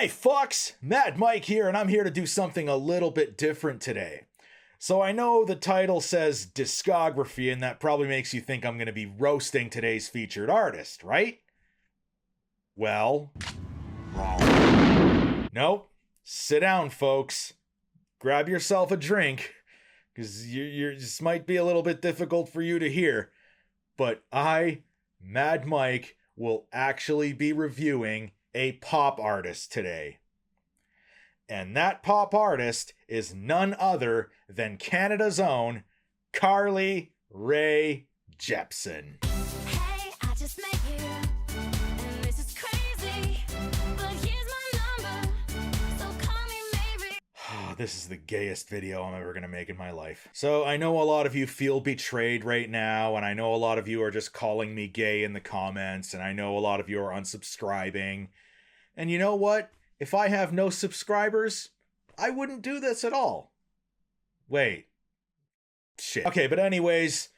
Hey fucks, Mad Mike here, and I'm here to do something a little bit different today. So I know the title says Discography, and that probably makes you think I'm going to be roasting today's featured artist, right? Well, wrong. Nope. Sit down, folks. Grab yourself a drink, because this might be a little bit difficult for you to hear. But I, Mad Mike, will actually be reviewing a pop artist today. And that pop artist is none other than Canada's own Carly Rae Jepsen. Hey, I just met you, and this is crazy, but here's my number, so call me maybe. This is the gayest video I'm ever gonna make in my life. So I know a lot of you feel betrayed right now, and I know a lot of you are just calling me gay in the comments, and I know a lot of you are unsubscribing. And you know what? If I have no subscribers, I wouldn't do this at all. Wait. Shit. Okay, but anyways,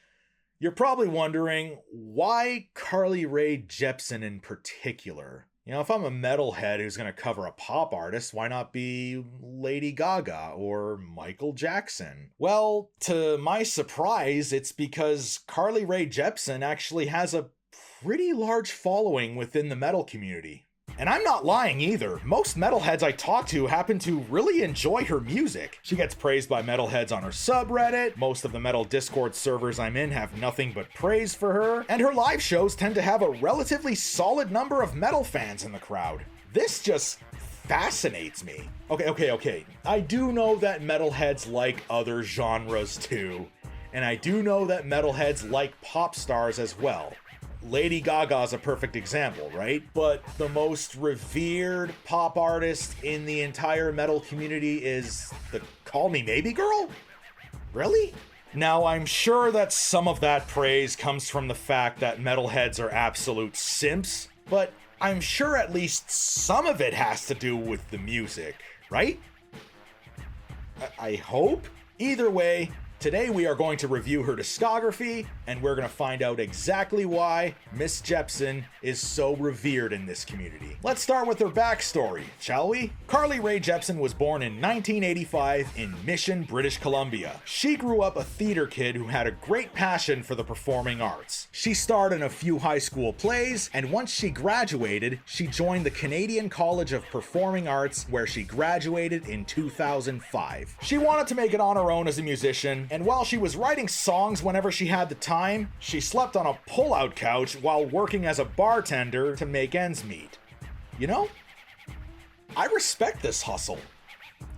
you're probably wondering, why Carly Rae Jepsen in particular? You know, if I'm a metalhead who's going to cover a pop artist, why not be Lady Gaga or Michael Jackson? Well, to my surprise, it's because Carly Rae Jepsen actually has a pretty large following within the metal community. And I'm not lying either. Most metalheads I talk to happen to really enjoy her music. She gets praised by metalheads on her subreddit. Most of the metal Discord servers I'm in have nothing but praise for her. And her live shows tend to have a relatively solid number of metal fans in the crowd. This just fascinates me. Okay. I do know that metalheads like other genres too. And I do know that metalheads like pop stars as well. Lady Gaga's a perfect example, right? But the most revered pop artist in the entire metal community is the Call Me Maybe girl? Really? Now, I'm sure that some of that praise comes from the fact that metalheads are absolute simps, but I'm sure at least some of it has to do with the music, right? I hope? Either way, today we are going to review her discography, and we're going to find out exactly why Miss Jepsen is so revered in this community. Let's start with her backstory, shall we? Carly Rae Jepsen was born in 1985 in Mission, British Columbia. She grew up a theater kid who had a great passion for the performing arts. She starred in a few high school plays, and once she graduated, she joined the Canadian College of Performing Arts, where she graduated in 2005. She wanted to make it on her own as a musician, and while she was writing songs whenever she had the time, she slept on a pull-out couch while working as a bartender to make ends meet. You know, I respect this hustle.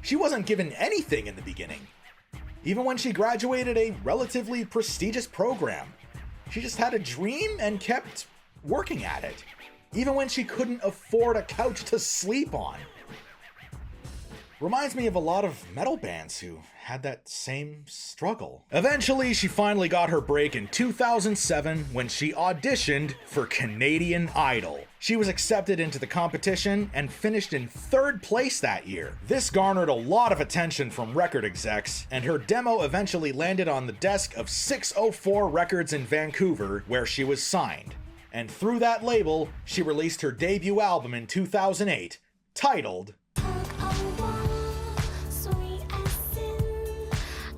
She wasn't given anything in the beginning. Even when she graduated a relatively prestigious program, she just had a dream and kept working at it, even when she couldn't afford a couch to sleep on. Reminds me of a lot of metal bands who had that same struggle. Eventually, she finally got her break in 2007 when she auditioned for Canadian Idol. She was accepted into the competition and finished in 3rd place that year. This garnered a lot of attention from record execs, and her demo eventually landed on the desk of 604 Records in Vancouver, where she was signed. And through that label, she released her debut album in 2008, titled Tug of War, sweet as sin,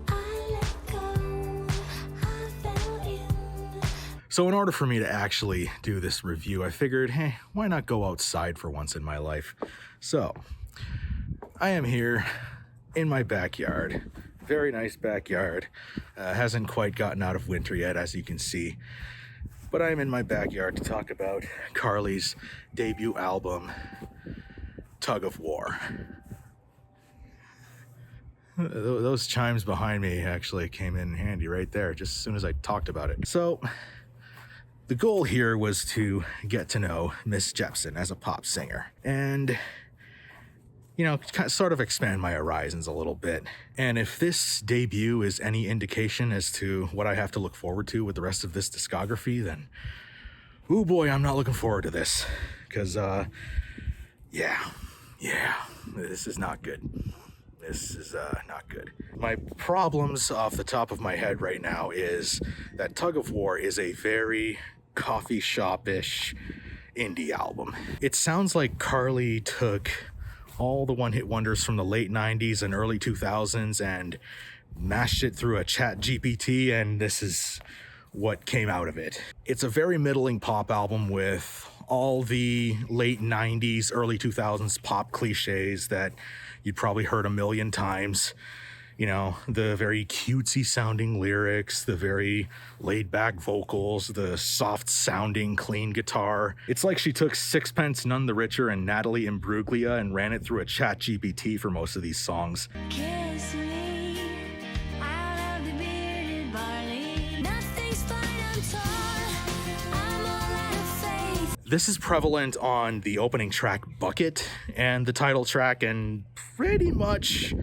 I let go, I fell in. So in order for me to actually do this review, I figured, hey, why not go outside for once in my life? So, I am here in my backyard. Very nice backyard. Hasn't quite gotten out of winter yet, as you can see. But I'm in my backyard to talk about Carly's debut album, Tug of War. Those chimes behind me actually came in handy right there, just as soon as I talked about it. So, the goal here was to get to know Miss Jepsen as a pop singer, and, you know, sort of expand my horizons a little bit. And if this debut is any indication as to what I have to look forward to with the rest of this discography, then, oh boy, I'm not looking forward to this. Because, yeah, this is not good. This is not good. My problems off the top of my head right now is that Tug of War is a very coffee shop-ish indie album. It sounds like Carly took all the one-hit wonders from the late 90s and early 2000s and mashed it through a chat GPT, and this is what came out of it. It's a very middling pop album with all the late 90s, early 2000s pop cliches that you'd probably heard a million times. You know, the very cutesy sounding lyrics, the very laid back vocals, the soft sounding clean guitar. It's like she took Sixpence None the Richer and Natalie Imbruglia and ran it through a chat GPT for most of these songs. Kiss me out of the bearded barley. Nothing's fine, I'm torn. I'm all out of faith. This is prevalent on the opening track Bucket and the title track, and pretty much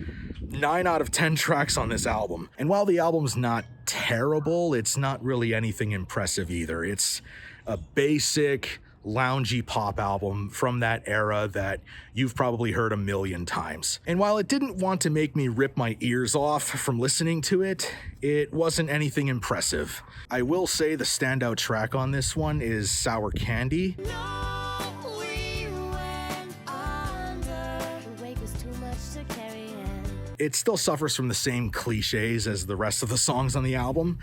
9 out of 10 tracks on this album. And while the album's not terrible, it's not really anything impressive either. It's a basic, loungy pop album from that era that you've probably heard a million times. And while it didn't want to make me rip my ears off from listening to it, it wasn't anything impressive. I will say the standout track on this one is Sour Candy. No, we went under. The weight was too much to carry in. It still suffers from the same cliches as the rest of the songs on the album,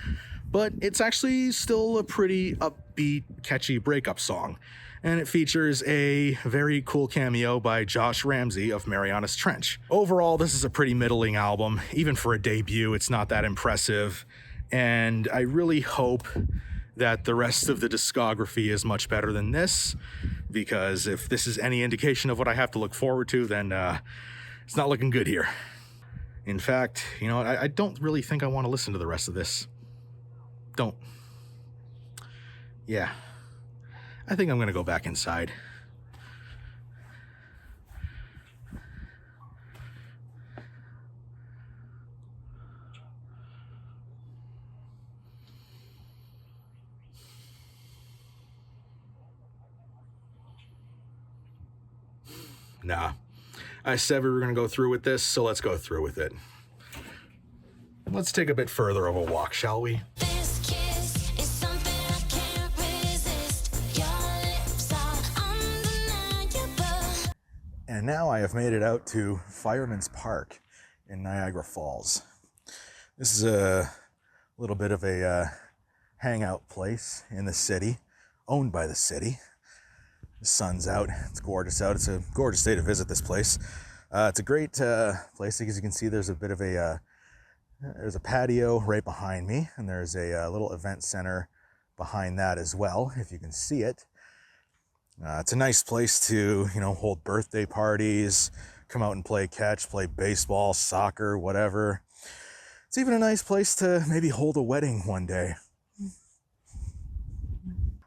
but it's actually still a pretty upbeat, catchy breakup song. And it features a very cool cameo by Josh Ramsey of Marianas Trench. Overall, this is a pretty middling album. Even for a debut, it's not that impressive. And I really hope that the rest of the discography is much better than this, because if this is any indication of what I have to look forward to, then it's not looking good here. In fact, you know, I don't really think I want to listen to the rest of this. Don't. Yeah. I think I'm going to go back inside. Nah. I said we were going to go through with this, so let's go through with it. Let's take a bit further of a walk, shall we? This kiss is something I can't resist. Your lips are undeniable. And now I have made it out to Fireman's Park in Niagara Falls. This is a little bit of a hangout place in the city, owned by the city. The sun's out, it's gorgeous out. It's a gorgeous day to visit this place. It's a great place. As you can see, there's a bit of there's a patio right behind me, and there's a little event center behind that as well, if you can see it. It's a nice place to, you know, hold birthday parties, come out and play catch, play baseball, soccer, whatever. It's even a nice place to maybe hold a wedding one day.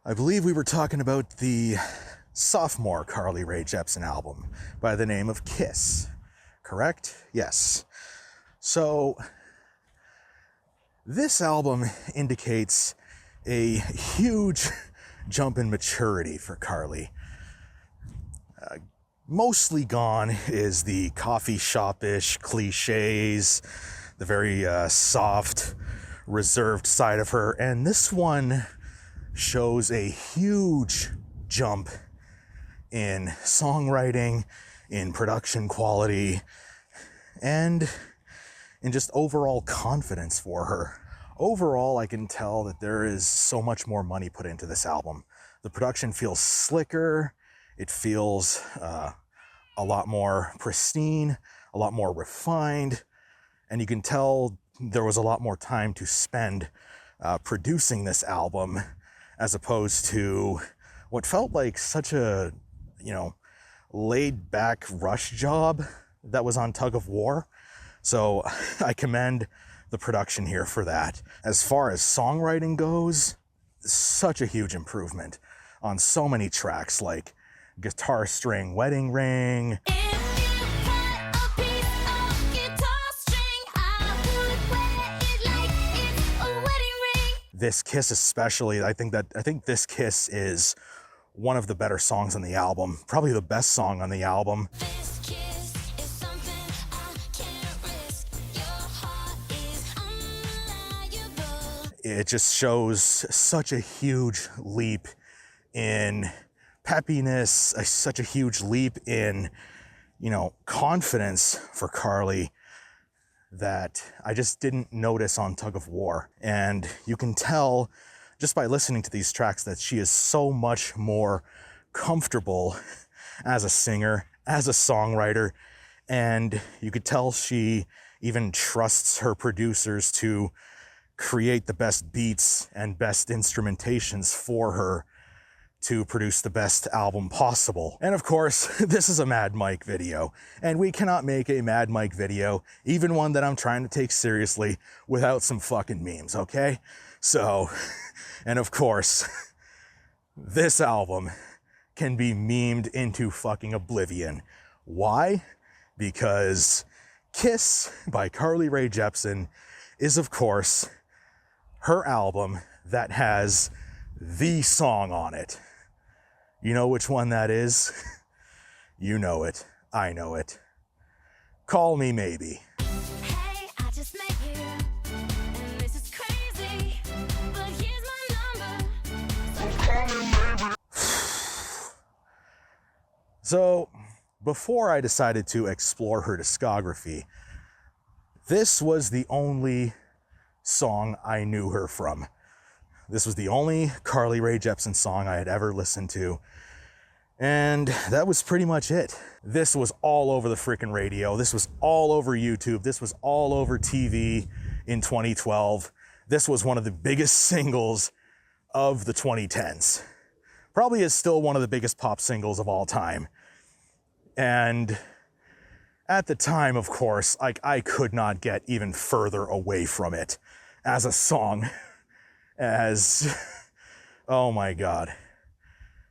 I believe we were talking about the sophomore Carly Rae Jepsen album by the name of Kiss, correct? Yes. So this album indicates a huge jump in maturity for Carly. Mostly gone is the coffee shop-ish cliches, the very soft, reserved side of her, and this one shows a huge jump in songwriting, in production quality, and in just overall confidence for her. Overall, I can tell that there is so much more money put into this album. The production feels slicker, it feels a lot more pristine, a lot more refined, and you can tell there was a lot more time to spend producing this album as opposed to what felt like such a, you know, laid back rush job that was on Tug of War. So I commend the production here for that. As far as songwriting goes, such a huge improvement on so many tracks like Guitar String Wedding Ring. If you cut a piece of guitar string, I would wear it like it's a wedding ring. This Kiss especially, I think this Kiss is one of the better songs on the album, probably the best song on the album. This kiss is something I can't risk. Your heart is unreliable. It just shows such a huge leap in peppiness, such a huge leap in confidence for Carly that I just didn't notice on Tug of War. And you can tell just by listening to these tracks that she is so much more comfortable as a singer, as a songwriter, and you could tell she even trusts her producers to create the best beats and best instrumentations for her to produce the best album possible. And of course, this is a Mad Mike video, and we cannot make a Mad Mike video, even one that I'm trying to take seriously, without some fucking memes, okay? So, and of course, this album can be memed into fucking oblivion. Why? Because Kiss by Rae Jepsen is, of course, her album that has the song on it. You know which one that is? You know it. I know it. Call Me Maybe. Hey, I just met you, and this is crazy, but here's my number. So, before I decided to explore her discography, this was the only song I knew her from. This was the only Rae Jepsen song I had ever listened to, and that was pretty much it. This was all over the freaking radio. This was all over YouTube. This was all over TV in 2012. This was one of the biggest singles of the 2010s. Probably is still one of the biggest pop singles of all time. And at the time, of course, I could not get even further away from it as a song. As, oh my God,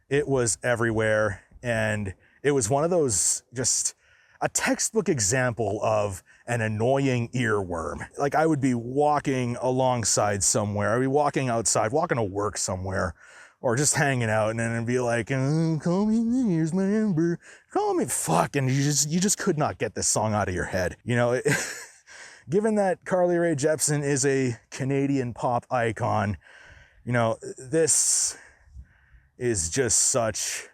it was everywhere. And it was one of those, just a textbook example of an annoying earworm. Like, I would be walking alongside somewhere, I'd be walking outside, walking to work somewhere, or just hanging out, and then it'd be like, call me, here's my number, call me, fuck, and you just could not get this song out of your head. Given that Rae Jepsen is a Canadian pop icon, this is just such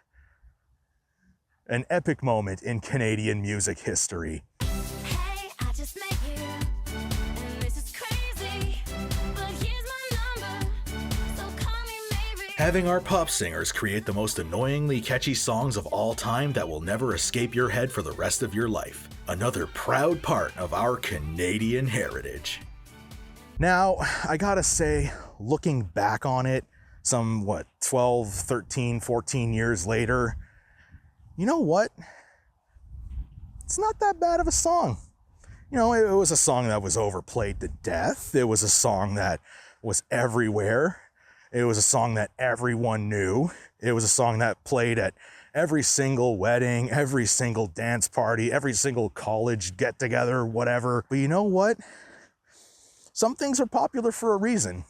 an epic moment in Canadian music history. Hey, I just met you, and this is crazy, but here's my number, so call me maybe. Having our pop singers create the most annoyingly catchy songs of all time that will never escape your head for the rest of your life. Another proud part of our Canadian heritage. Now, I gotta say, looking back on it, some, 12, 13, 14 years later, you know what? It's not that bad of a song. It was a song that was overplayed to death. It was a song that was everywhere. It was a song that everyone knew. It was a song that played at every single wedding, every single dance party, every single college get-together, whatever. But you know what? Some things are popular for a reason.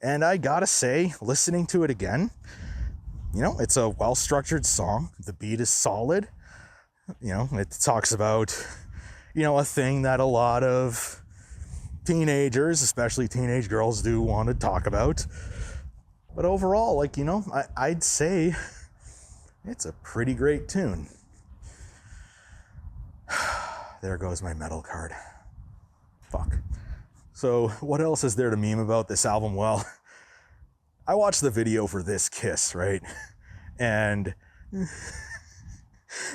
And I gotta say, listening to it again, it's a well-structured song. The beat is solid. It talks about, a thing that a lot of teenagers, especially teenage girls, do want to talk about. But overall, I'd say it's a pretty great tune. There goes my metal card. Fuck. So what else is there to meme about this album? Well, I watched the video for This Kiss, right? And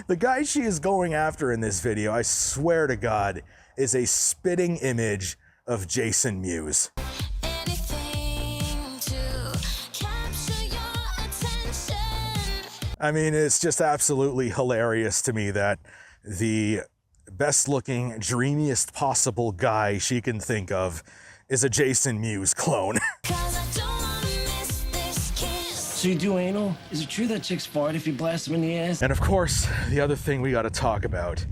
the guy she is going after in this video, I swear to God, is a spitting image of Jason Mewes. Anything to capture your attention. I mean, it's just absolutely hilarious to me that the best looking, dreamiest possible guy she can think of is a Jason Mewes clone. 'Cause I don't wanna miss this kiss. So you do anal? Is it true that chicks fart if you blast them in the ass? And of course, the other thing we gotta talk about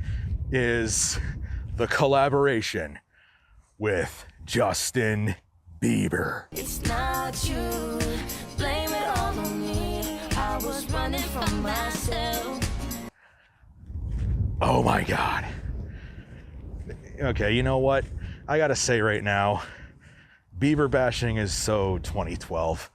is the collaboration with Justin Bieber. It's not you, blame it all on me. I was running from myself. Oh my God. Okay, you know what? I gotta say right now, Bieber bashing is so 2012.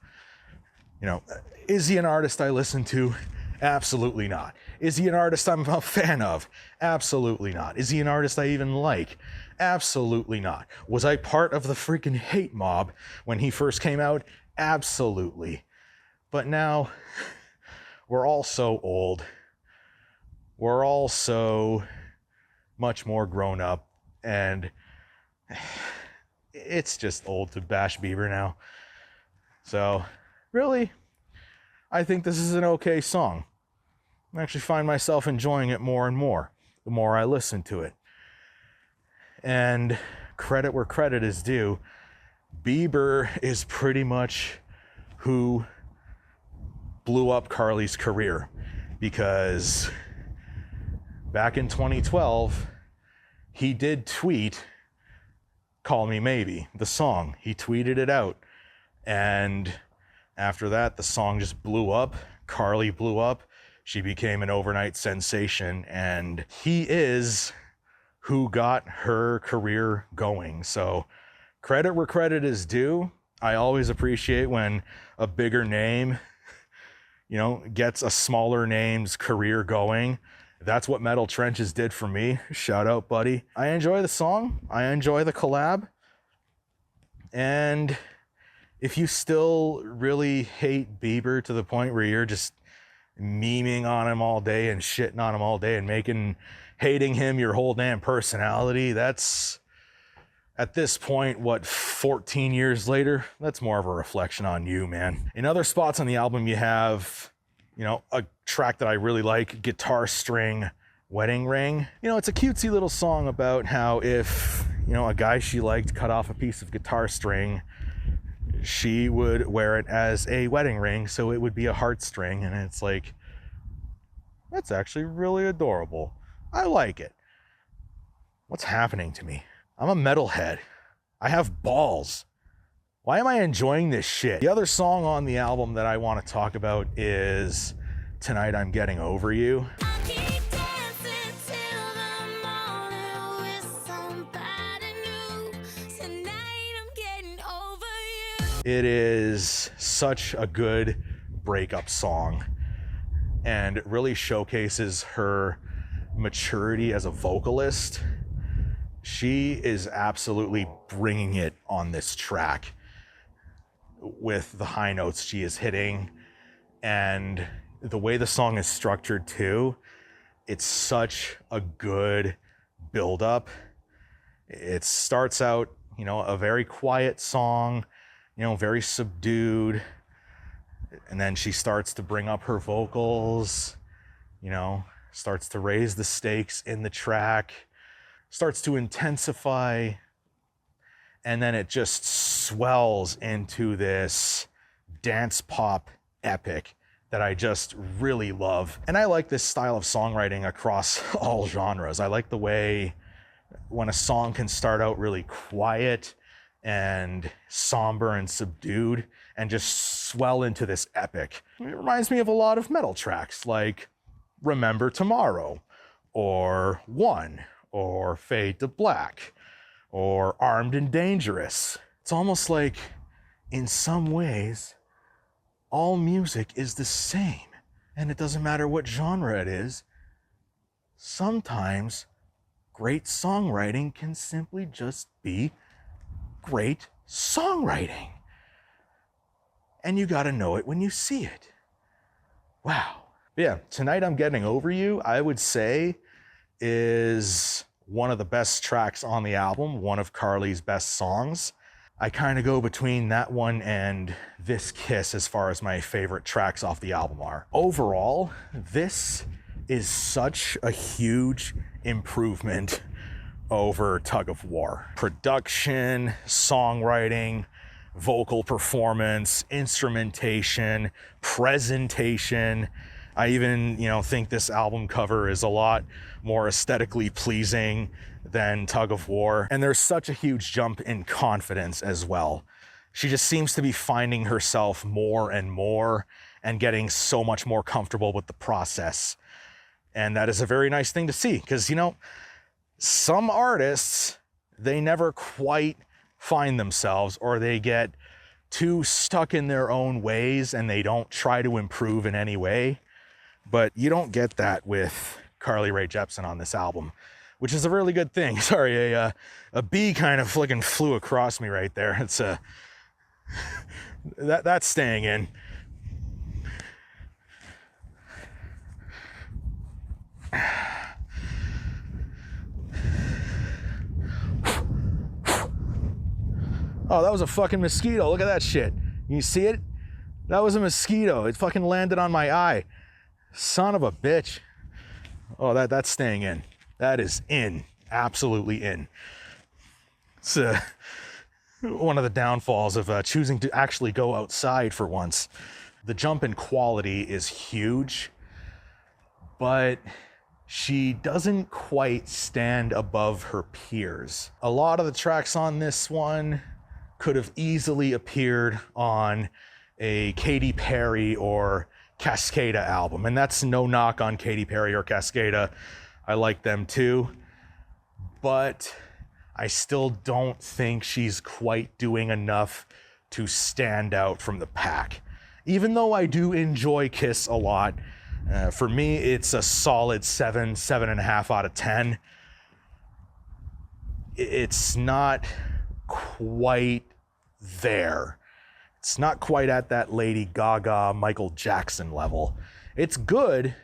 Is he an artist I listen to? Absolutely not. Is he an artist I'm a fan of? Absolutely not. Is he an artist I even like? Absolutely not. Was I part of the freaking hate mob when he first came out? Absolutely. But now, we're all so old. We're all so much more grown up, and it's just old to bash Bieber now. So, really, I think this is an okay song. I actually find myself enjoying it more and more the more I listen to it. And credit where credit is due, Bieber is pretty much who blew up Carly's career, because back in 2012, he did tweet Call Me Maybe, the song. He tweeted it out. And after that, the song just blew up. Carly blew up. She became an overnight sensation. And he is who got her career going. So credit where credit is due. I always appreciate when a bigger name, gets a smaller name's career going. That's what Metal Trenches did for me. Shout out, buddy. I enjoy the song. I enjoy the collab. And if you still really hate Bieber to the point where you're just memeing on him all day and shitting on him all day and hating him your whole damn personality, that's, at this point, 14 years later, that's more of a reflection on you, man. In other spots on the album, you have, a track that I really like, Guitar String Wedding Ring. It's a cutesy little song about how if, a guy she liked cut off a piece of guitar string, she would wear it as a wedding ring, so it would be a heartstring. And it's like, that's actually really adorable. I like it. What's happening to me? I'm a metalhead. I have balls. Why am I enjoying this shit? The other song on the album that I want to talk about is Tonight I'm Getting Over You. I keep dancing till the morning with somebody new. Tonight I'm getting over you. It is such a good breakup song, and it really showcases her maturity as a vocalist. She is absolutely bringing it on this track with the high notes she is hitting, and the way the song is structured too. It's such a good build-up. It starts out, a very quiet song, very subdued, and then she starts to bring up her vocals, starts to raise the stakes in the track, starts to intensify, and then it just swells into this dance pop epic that I just really love. And I like this style of songwriting across all genres. I like the way when a song can start out really quiet and somber and subdued and just swell into this epic. It reminds me of a lot of metal tracks like Remember Tomorrow, or One, or Fade to Black, or Armed and Dangerous. It's almost like, in some ways, all music is the same, and it doesn't matter what genre it is. Sometimes great songwriting can simply just be great songwriting. And you gotta know it when you see it. Wow. Yeah, Tonight I'm Getting Over You, I would say, is one of the best tracks on the album, one of Carly's best songs. I kind of go between that one and This Kiss as far as my favorite tracks off the album are. Overall, this is such a huge improvement over Tug of War. Production, songwriting, vocal performance, instrumentation, presentation. I even, think this album cover is a lot more aesthetically pleasing than Tug of War. And there's such a huge jump in confidence as well. She just seems to be finding herself more and more and getting so much more comfortable with the process. And that is a very nice thing to see, because, some artists, they never quite find themselves, or they get too stuck in their own ways and they don't try to improve in any way. But you don't get that with Rae Jepsen on this album, which is a really good thing. Sorry, a bee kind of fliggin' flew across me right there. It's that's staying in. Oh, that was a fucking mosquito. Look at that shit. You see it? That was a mosquito. It fucking landed on my eye. Son of a bitch. Oh, that's staying in. That is in. Absolutely in. It's one of the downfalls of choosing to actually go outside for once. The jump in quality is huge, but she doesn't quite stand above her peers. A lot of the tracks on this one could have easily appeared on a Katy Perry or Cascada album. And that's no knock on Katy Perry or Cascada. I like them too. But I still don't think she's quite doing enough to stand out from the pack. Even though I do enjoy Kiss a lot, for me it's a solid 7.5 out of 10. It's not quite there. It's not quite at that Lady Gaga, Michael Jackson level. It's good,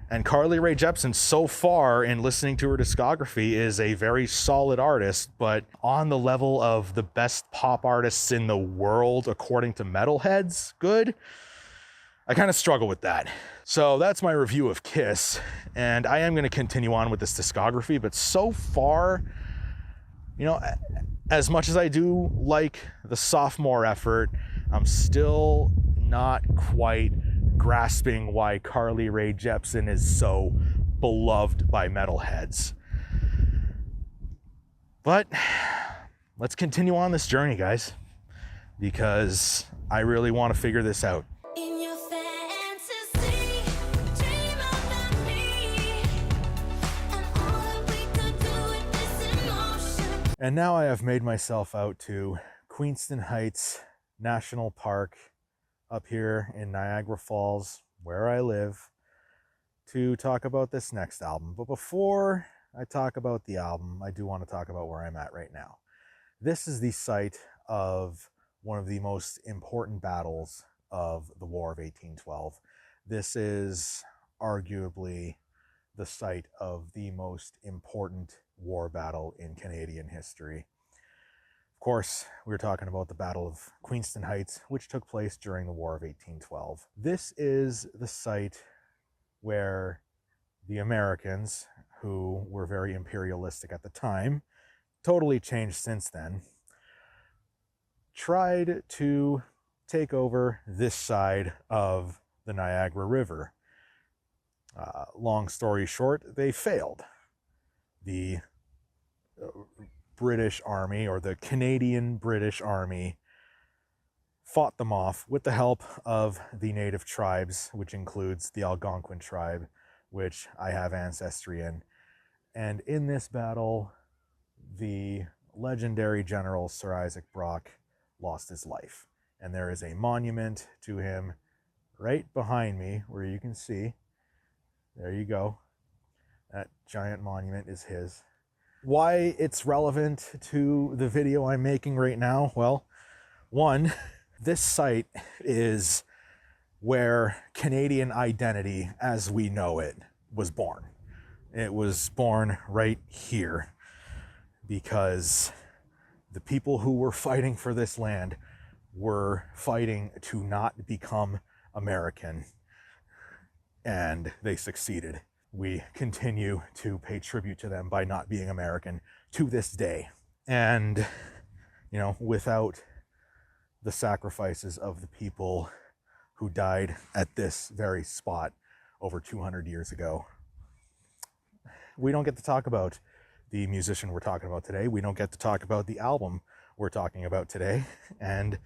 and Rae Jepsen so far in listening to her discography is a very solid artist, but on the level of the best pop artists in the world according to Metalheads, good? I kind of struggle with that. So that's my review of Kiss, and I am going to continue on with this discography, but so far, you know, as much as I do like the sophomore effort, I'm still not quite grasping why Rae Jepsen is so beloved by metalheads. But let's continue on this journey, guys, because I really want to figure this out. In your fantasy, dream about me, and all that we could do with this emotion. And now I have made myself out to Queenston Heights National Park up here in Niagara Falls, where I live, to talk about this next album. But before I talk about the album, I do want to talk about where I'm at right now. This is the site of one of the most important battles of the War of 1812. This is arguably the site of the most important war battle in Canadian history. Of course, we're talking about the Battle of Queenston Heights, which took place during the War of 1812. This is the site where the Americans, who were very imperialistic at the time, totally changed since then, tried to take over this side of the Niagara River. Long story short, they failed. The British Army, or the Canadian British Army, fought them off with the help of the native tribes, which includes the Algonquin tribe, which I have ancestry in. And in this battle, the legendary General Sir Isaac Brock lost his life. And there is a monument to him right behind me, where you can see. There you go. That giant monument is his. Why it's relevant to the video I'm making right now? Well, one, this site is where Canadian identity as we know it was born. It was born right here because the people who were fighting for this land were fighting to not become American, and they succeeded. We continue to pay tribute to them by not being American to this day. And, you know, without the sacrifices of the people who died at this very spot over 200 years ago, we don't get to talk about the musician we're talking about today. We don't get to talk about the album we're talking about today. And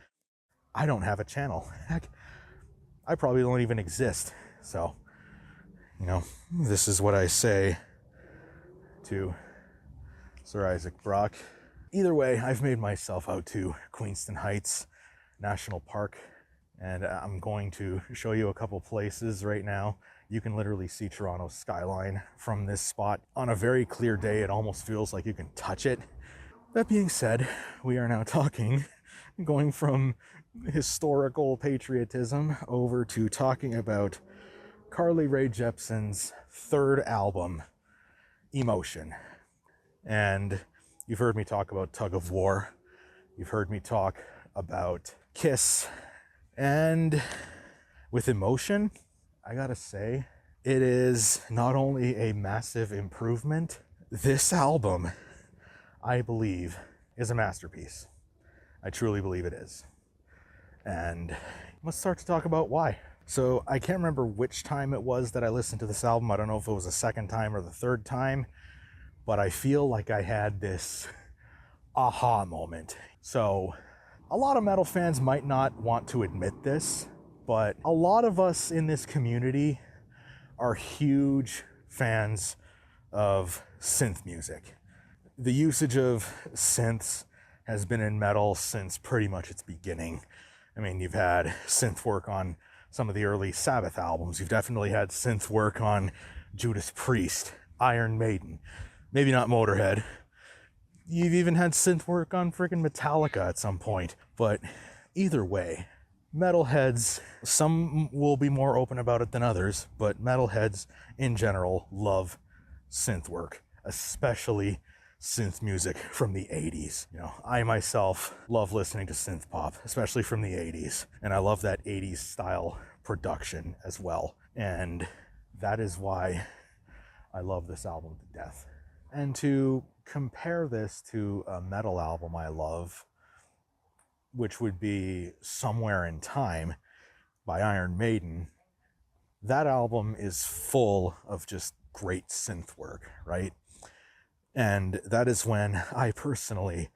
I don't have a channel. Heck, I probably don't even exist. So, you know, this is what I say to Sir Isaac Brock. Either way, I've made myself out to Queenston Heights National Park And I'm going to show you a couple places right now. You can literally see Toronto's skyline from this spot. On a very clear day, it almost feels like you can touch it. That being said, we are now going from historical patriotism over to talking about Rae Jepsen's third album, Emotion. And you've heard me talk about Tug of War. You've heard me talk about Kiss. And with Emotion, I gotta say, it is not only a massive improvement, this album, I believe, is a masterpiece. I truly believe it is. And let's start to talk about why. So I can't remember which time it was that I listened to this album. I don't know if it was the second time or the third time, but I feel like I had this aha moment. So a lot of metal fans might not want to admit this, but a lot of us in this community are huge fans of synth music. The usage of synths has been in metal since pretty much its beginning. I mean, you've had synth work on some of the early Sabbath albums. You've definitely had synth work on Judas Priest, Iron Maiden, maybe not Motorhead. You've even had synth work on freaking Metallica at some point. But either way, metalheads, some will be more open about it than others, but metalheads in general love synth work, especially synth music from the 80s. You know, I myself love listening to synth pop, especially from the 80s, and I love that 80s style production as well. And that is why I love this album to death. And to compare this to a metal album I love, which would be Somewhere in Time by Iron Maiden, that album is full of just great synth work, right? And that is when I personally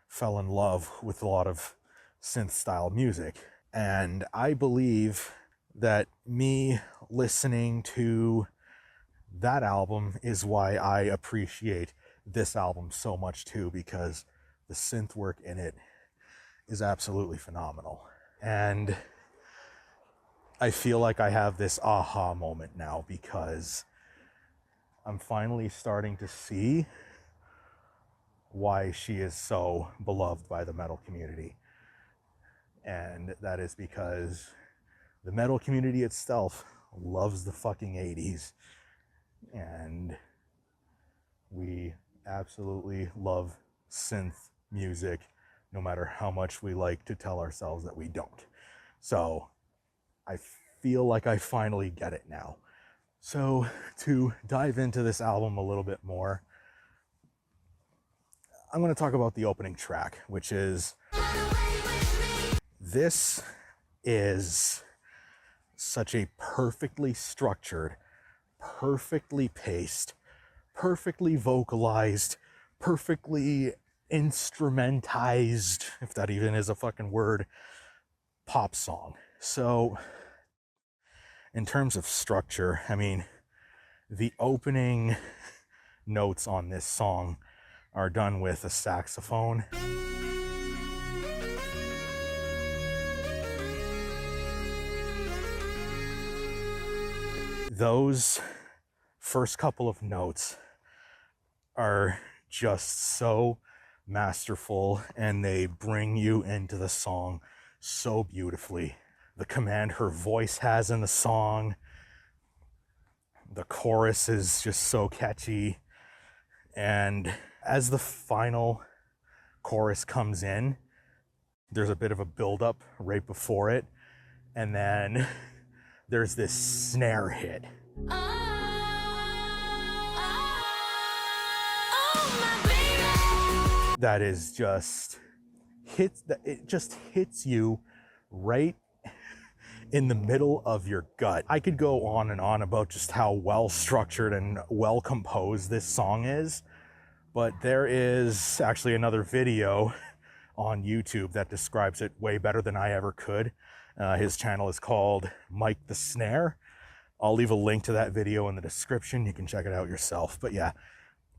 fell in love with a lot of synth style music. And I believe that me listening to that album is why I appreciate this album so much too, because the synth work in it is absolutely phenomenal. And I feel like I have this aha moment now because I'm finally starting to see why she is so beloved by the metal community. And that is because the metal community itself loves the fucking 80s. And we absolutely love synth music, no matter how much we like to tell ourselves that we don't. So I feel like I finally get it now. So to dive into this album a little bit more, I'm going to talk about the opening track, which is, this is such a perfectly structured, perfectly paced, perfectly vocalized, perfectly instrumentized, if that even is a fucking word, pop song. So in terms of structure, I mean, the opening notes on this song are done with a saxophone. Those first couple of notes are just so masterful, and they bring you into the song so beautifully. The command her voice has in the song, the chorus is just so catchy, and as the final chorus comes in, there's a bit of a build-up right before it, and then there's this snare hit. That is just it just hits you right in the middle of your gut. I could go on and on about just how well structured and well composed this song is, but there is actually another video on YouTube that describes it way better than I ever could. His channel is called Mike the Snare. I'll leave a link to that video in the description. You can check it out yourself. But yeah,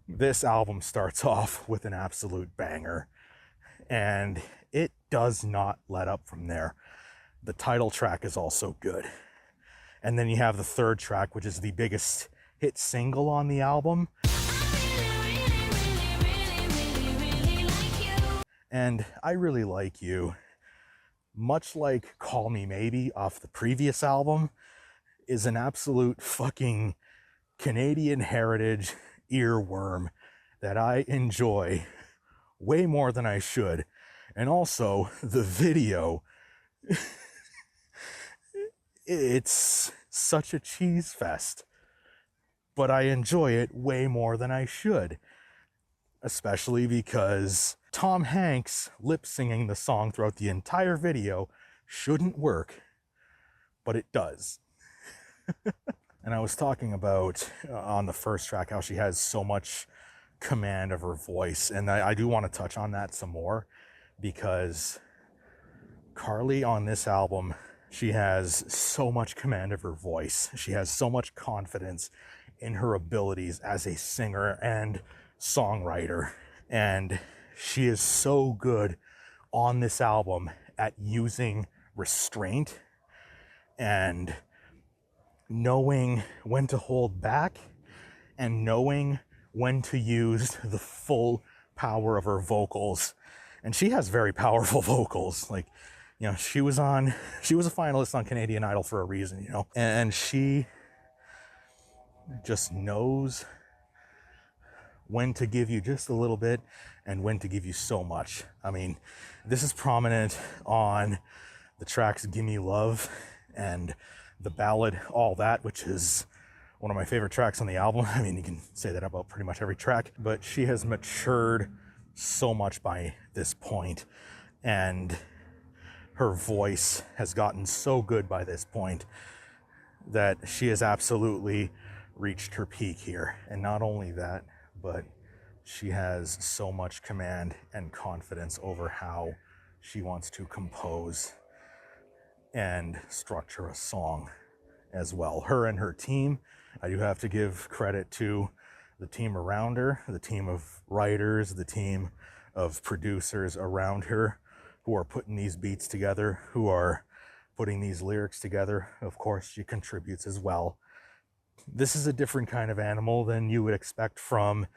this album starts off with an absolute banger, and it does not let up from there. The title track is also good. And then you have the third track, which is the biggest hit single on the album. And I Really Like You, much like Call Me Maybe off the previous album, is an absolute fucking Canadian heritage earworm that I enjoy way more than I should. And also, the video, it's such a cheese fest, but I enjoy it way more than I should. Especially because Tom Hanks lip singing the song throughout the entire video shouldn't work, but it does. And I was talking about on the first track how she has so much command of her voice, and I do want to touch on that some more, because Carly on this album, she has so much command of her voice. She has so much confidence in her abilities as a singer and songwriter, and she is so good on this album at using restraint and knowing when to hold back and knowing when to use the full power of her vocals. And she has very powerful vocals. Like, you know, she was a finalist on Canadian Idol for a reason, you know, and she just knows when to give you just a little bit and when to give you so much. I mean, this is prominent on the tracks Gimme Love and the ballad All That, which is one of my favorite tracks on the album. I mean, you can say that about pretty much every track, but she has matured so much by this point, and her voice has gotten so good by this point that she has absolutely reached her peak here. And not only that, but she has so much command and confidence over how she wants to compose and structure a song as well. Her and her team, I do have to give credit to the team around her, the team of writers, the team of producers around her who are putting these beats together, who are putting these lyrics together. Of course, she contributes as well. This is a different kind of animal than you would expect from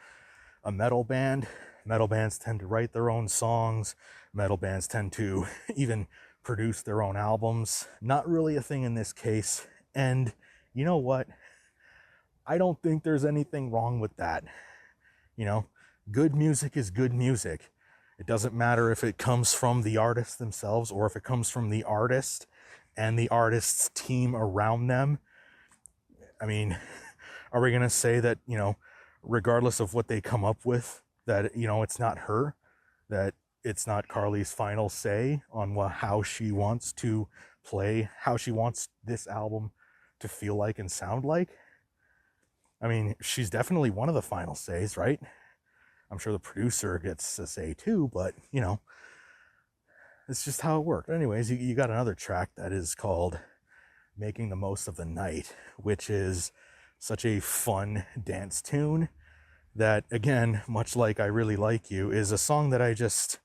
a metal band. Metal bands tend to write their own songs. Metal bands tend to even produce their own albums. Not really a thing in this case. And you know what? I don't think there's anything wrong with that. You know, good music is good music. It doesn't matter if it comes from the artists themselves or if it comes from the artist and the artist's team around them. I mean, are we going to say that, you know, regardless of what they come up with, that, you know, it's not her, that it's not Carly's final say on how she wants to play, how she wants this album to feel like and sound like? I mean, she's definitely one of the final says, right? I'm sure the producer gets a say too, but, you know, it's just how it worked. Anyways, you got another track that is called Making the Most of the Night, which is such a fun dance tune that, again, much like I Really Like You, is a song that I just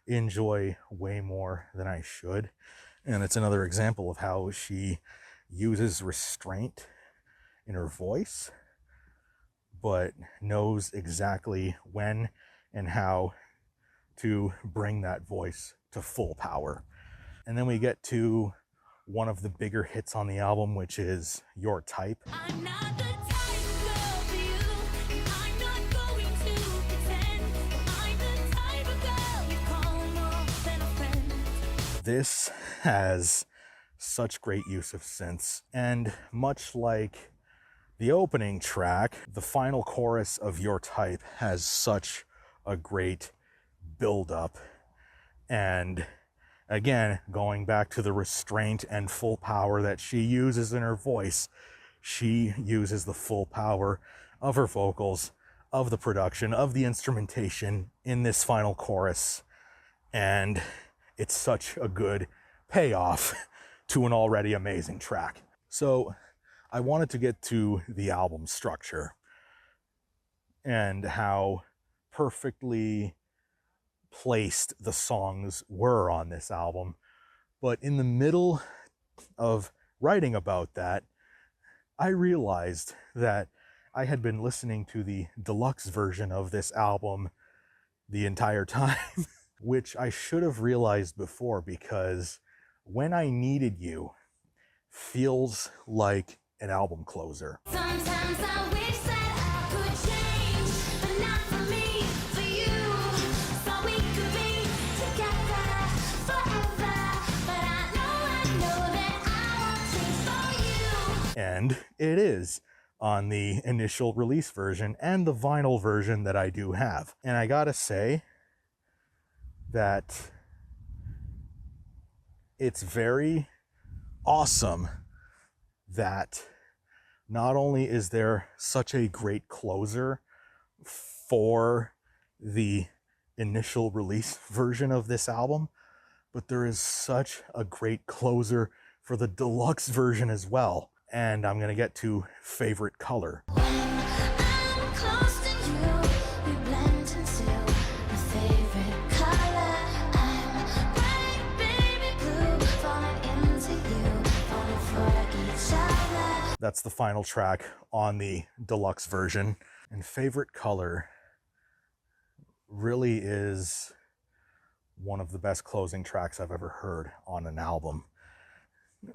enjoy way more than I should. And it's another example of how she uses restraint in her voice, but knows exactly when and how to bring that voice to full power. And then we get to one of the bigger hits on the album, which is Your Type. I'm not the type girl for you. I'm not going to pretend. I'm the type of girl you call more than a friend. This has such great use of synths, and much like the opening track, the final chorus of Your Type has such a great build-up. And again, going back to the restraint and full power that she uses in her voice, she uses the full power of her vocals, of the production, of the instrumentation in this final chorus. And it's such a good payoff to an already amazing track. So I wanted to get to the album structure and how perfectly placed the songs were on this album. But in the middle of writing about that, I realized that I had been listening to the deluxe version of this album the entire time, which I should have realized before, because When I Needed You feels like an album closer. Sometimes I wish that I could change, but not for me, for you. So we could be together forever. But I know that I won't change for you. And it is on the initial release version and the vinyl version that I do have. And I gotta say that it's very awesome that not only is there such a great closer for the initial release version of this album, but there is such a great closer for the deluxe version as well. And I'm gonna get to favorite color. I'm close to you, we blend into a favorite color. I'm bright baby blue, falling into you, falling for each other. That's the final track on the deluxe version. And favorite color really is one of the best closing tracks I've ever heard on an album,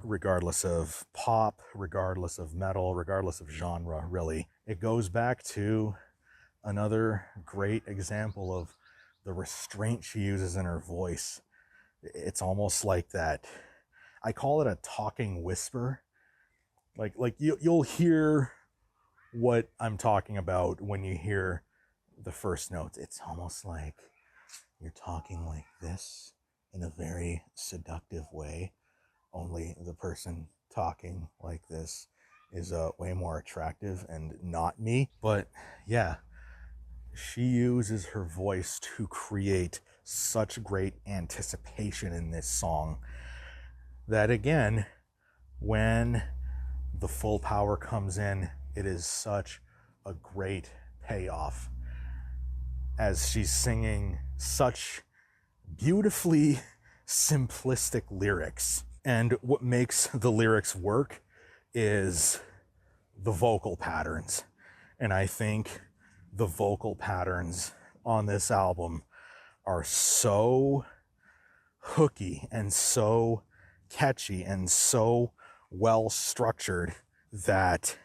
regardless of pop, regardless of metal, regardless of genre, really. It goes back to another great example of the restraint she uses in her voice. It's almost like that, I call it a talking whisper. Like you'll hear what I'm talking about when you hear the first notes. It's almost like you're talking like this in a very seductive way. Only the person talking like this is way more attractive and not me. But yeah, she uses her voice to create such great anticipation in this song that, again, when the full power comes in, it is such a great payoff, as she's singing such beautifully simplistic lyrics. And what makes the lyrics work is the vocal patterns. And I think the vocal patterns on this album are so hooky and so catchy and so well structured that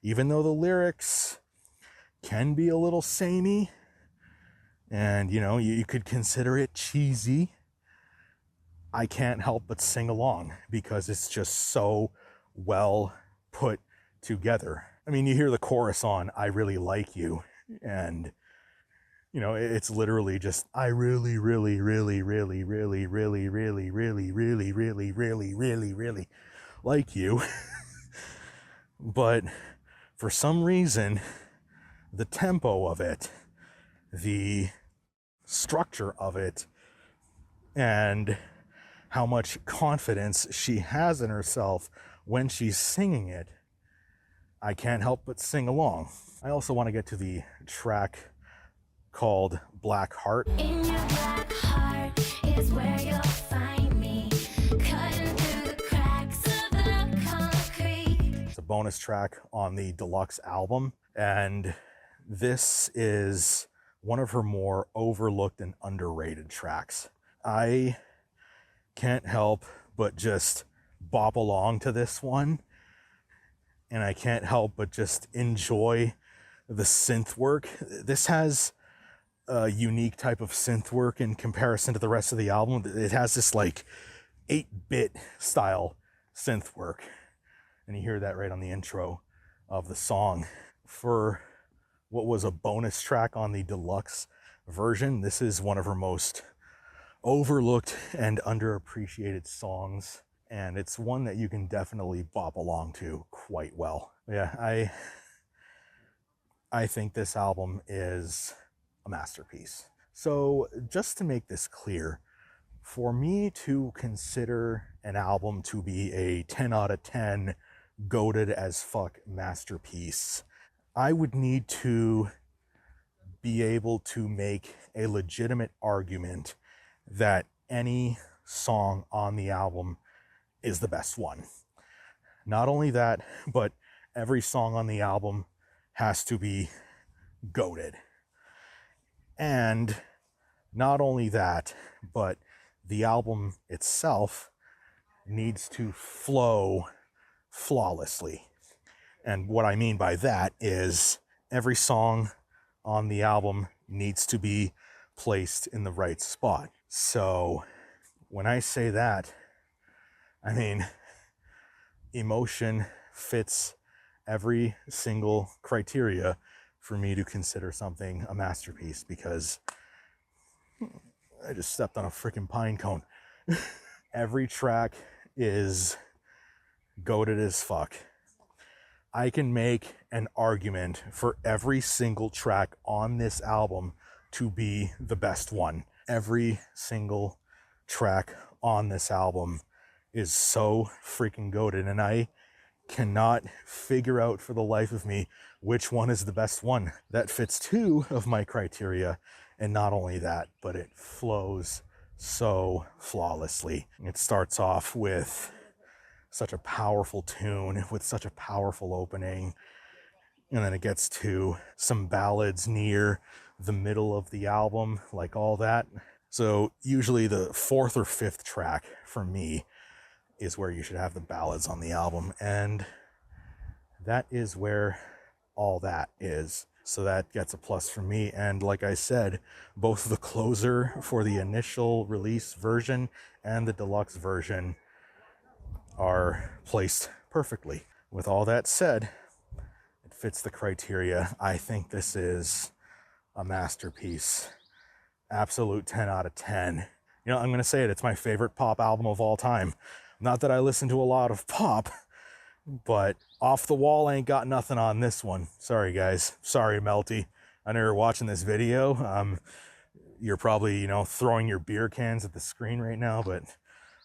even though the lyrics can be a little samey and, you know, you could consider it cheesy, I can't help but sing along because it's just so well put together. I mean, you hear the chorus on "I Really Like You," and, you know, it's literally just, I really, really, really, really, really, really, really, really, really, really, really, really, really like you. But for some reason, the tempo of it, the structure of it, and how much confidence she has in herself when she's singing it, I can't help but sing along. I also want to get to the track called Black Heart. In your black heart is where you'll find me, cutting through the cracks of the concrete. It's a bonus track on the deluxe album, and this is one of her more overlooked and underrated tracks. I can't help but just bop along to this one, and I can't help but just enjoy the synth work. This has a unique type of synth work in comparison to the rest of the album. It has this like 8-bit style synth work, and you hear that right on the intro of the song. For what was a bonus track on the deluxe version, this is one of her most overlooked and underappreciated songs, and it's one that you can definitely bop along to quite well. Yeah, I think this album is a masterpiece. So just to make this clear, for me to consider an album to be a 10 out of 10 goated as fuck masterpiece, I would need to be able to make a legitimate argument that any song on the album is the best one. Not only that, but every song on the album has to be goated. And not only that, but the album itself needs to flow flawlessly. And what I mean by that is every song on the album needs to be placed in the right spot. So when I say that, I mean emotion fits every single criteria for me to consider something a masterpiece, because I just stepped on a freaking pine cone. Every track is goated as fuck. I can make an argument for every single track on this album to be the best one. Every single track on this album is so freaking goated, and I cannot figure out for the life of me which one is the best one. That fits two of my criteria, and not only that, but it flows so flawlessly. It starts off with such a powerful tune, with such a powerful opening, and then it gets to some ballads near the middle of the album, like all that. So usually the fourth or fifth track for me is where you should have the ballads on the album, and that is where all that is. So that gets a plus for me. And like I said, both the closer for the initial release version and the deluxe version are placed perfectly. With all that said, it fits the criteria. I think this is a masterpiece. Absolute 10 out of 10. You know, I'm going to say it, it's my favorite pop album of all time. Not that I listen to a lot of pop, but Off the Wall ain't got nothing on this one. Sorry, guys. Sorry, Melty. I know you're watching this video. You're probably, you know, throwing your beer cans at the screen right now, but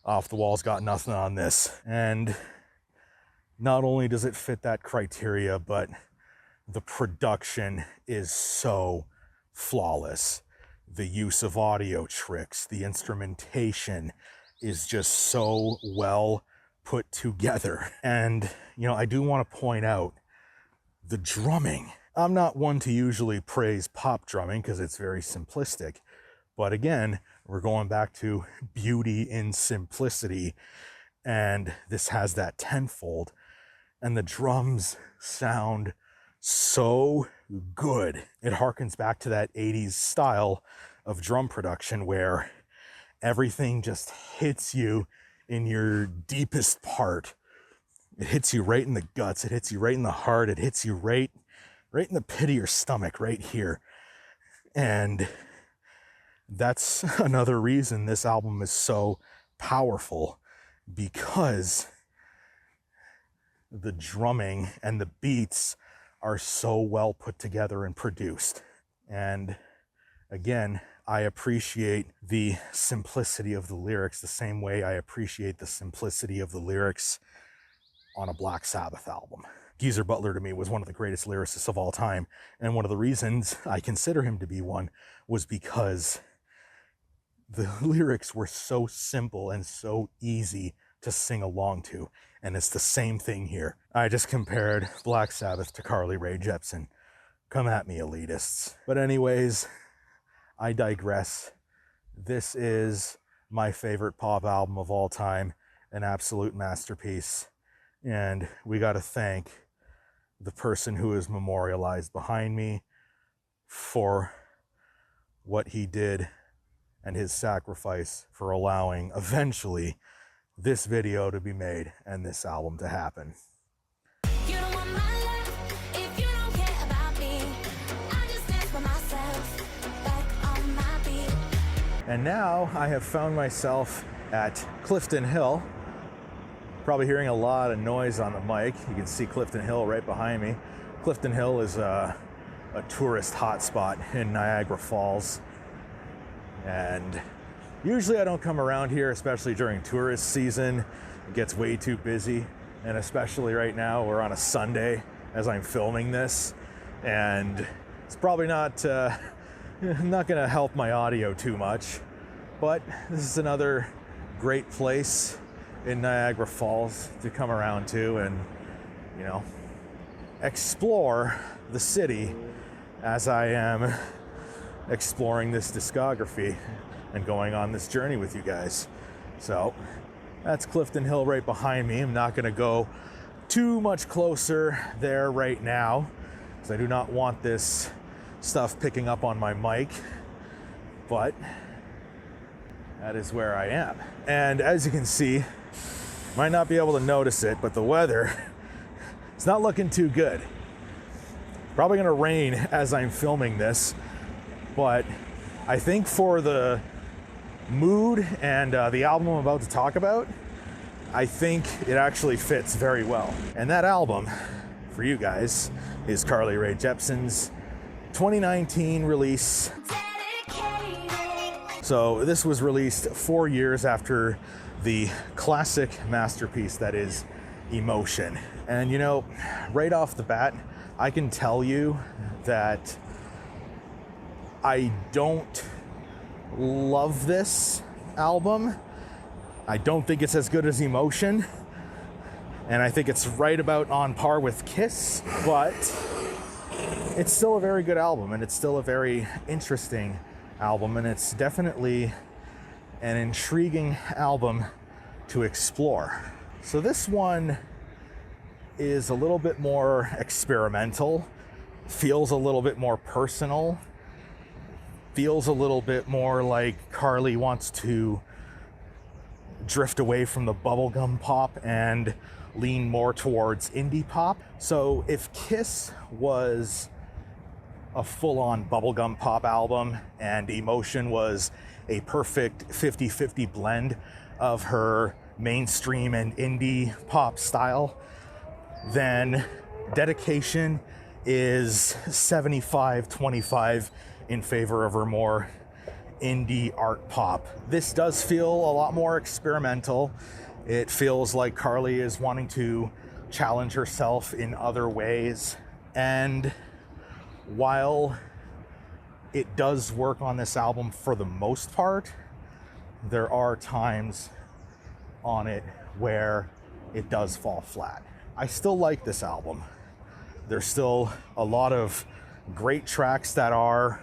Off the Wall's got nothing on this. And not only does it fit that criteria, but the production is so flawless. The use of audio tricks, the instrumentation is just so well put together. And, you know, I do want to point out the drumming. I'm not one to usually praise pop drumming because it's very simplistic. But again, we're going back to beauty in simplicity. And this has that tenfold. And the drums sound so good. It harkens back to that 80s style of drum production where everything just hits you in your deepest part. It hits you right in the guts. It hits you right in the heart. It hits you right in the pit of your stomach, right here. And that's another reason this album is so powerful, because the drumming and the beats are so well put together and produced. And again, I appreciate the simplicity of the lyrics the same way I appreciate the simplicity of the lyrics on a Black Sabbath album. Geezer Butler to me was one of the greatest lyricists of all time, and one of the reasons I consider him to be one was because the lyrics were so simple and so easy to sing along to, and it's the same thing here. I just compared Black Sabbath to Carly Rae Jepsen. Come at me, elitists. But anyways, I digress. This is my favorite pop album of all time, an absolute masterpiece. And we got to thank the person who is memorialized behind me for what he did and his sacrifice for allowing eventually this video to be made and this album to happen. You don't want my love if you don't care about me. I just dance for myself, back on my beat. And now I have found myself at Clifton Hill. Probably hearing a lot of noise on the mic. You can see Clifton Hill right behind me. Clifton Hill is a tourist hotspot in Niagara Falls. And usually I don't come around here, especially during tourist season. It gets way too busy. And especially right now, we're on a Sunday as I'm filming this. And it's probably not gonna help my audio too much. But this is another great place in Niagara Falls to come around to and, you know, explore the city as I am exploring this discography and going on this journey with you guys. So that's Clifton Hill right behind me. I'm not going to go too much closer there right now because I do not want this stuff picking up on my mic, but that is where I am. And as you can see, might not be able to notice it, but the weather, it's not looking too good. Probably gonna rain as I'm filming this, but I think for the mood and the album I'm about to talk about, I think it actually fits very well. And that album, for you guys, is Carly Rae Jepsen's 2019 release. So this was released 4 years after the classic masterpiece that is Emotion. And you know, right off the bat, I can tell you that I don't love this album. I don't think it's as good as Emotion. And I think it's right about on par with Kiss, but it's still a very good album, and it's still a very interesting album, and it's definitely an intriguing album to explore. So this one is a little bit more experimental, feels a little bit more personal, feels a little bit more like Carly wants to drift away from the bubblegum pop and lean more towards indie pop. So if Kiss was a full-on bubblegum pop album and Emotion was a perfect 50-50 blend of her mainstream and indie pop style, then Dedication is 75-25 in favor of her more indie art pop. This does feel a lot more experimental. It feels like Carly is wanting to challenge herself in other ways. And while it does work on this album for the most part, there are times on it where it does fall flat. I still like this album. There's still a lot of great tracks that are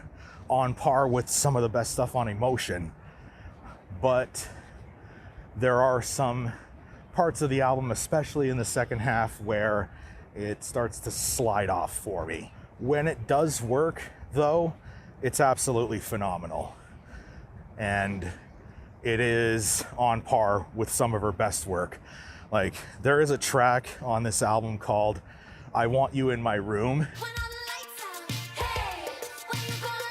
on par with some of the best stuff on Emotion, but there are some parts of the album, especially in the second half, where it starts to slide off for me. When it does work, though, it's absolutely phenomenal. And it is on par with some of her best work. Like, there is a track on this album called I Want You in My Room. When all the lights out, hey, where you going?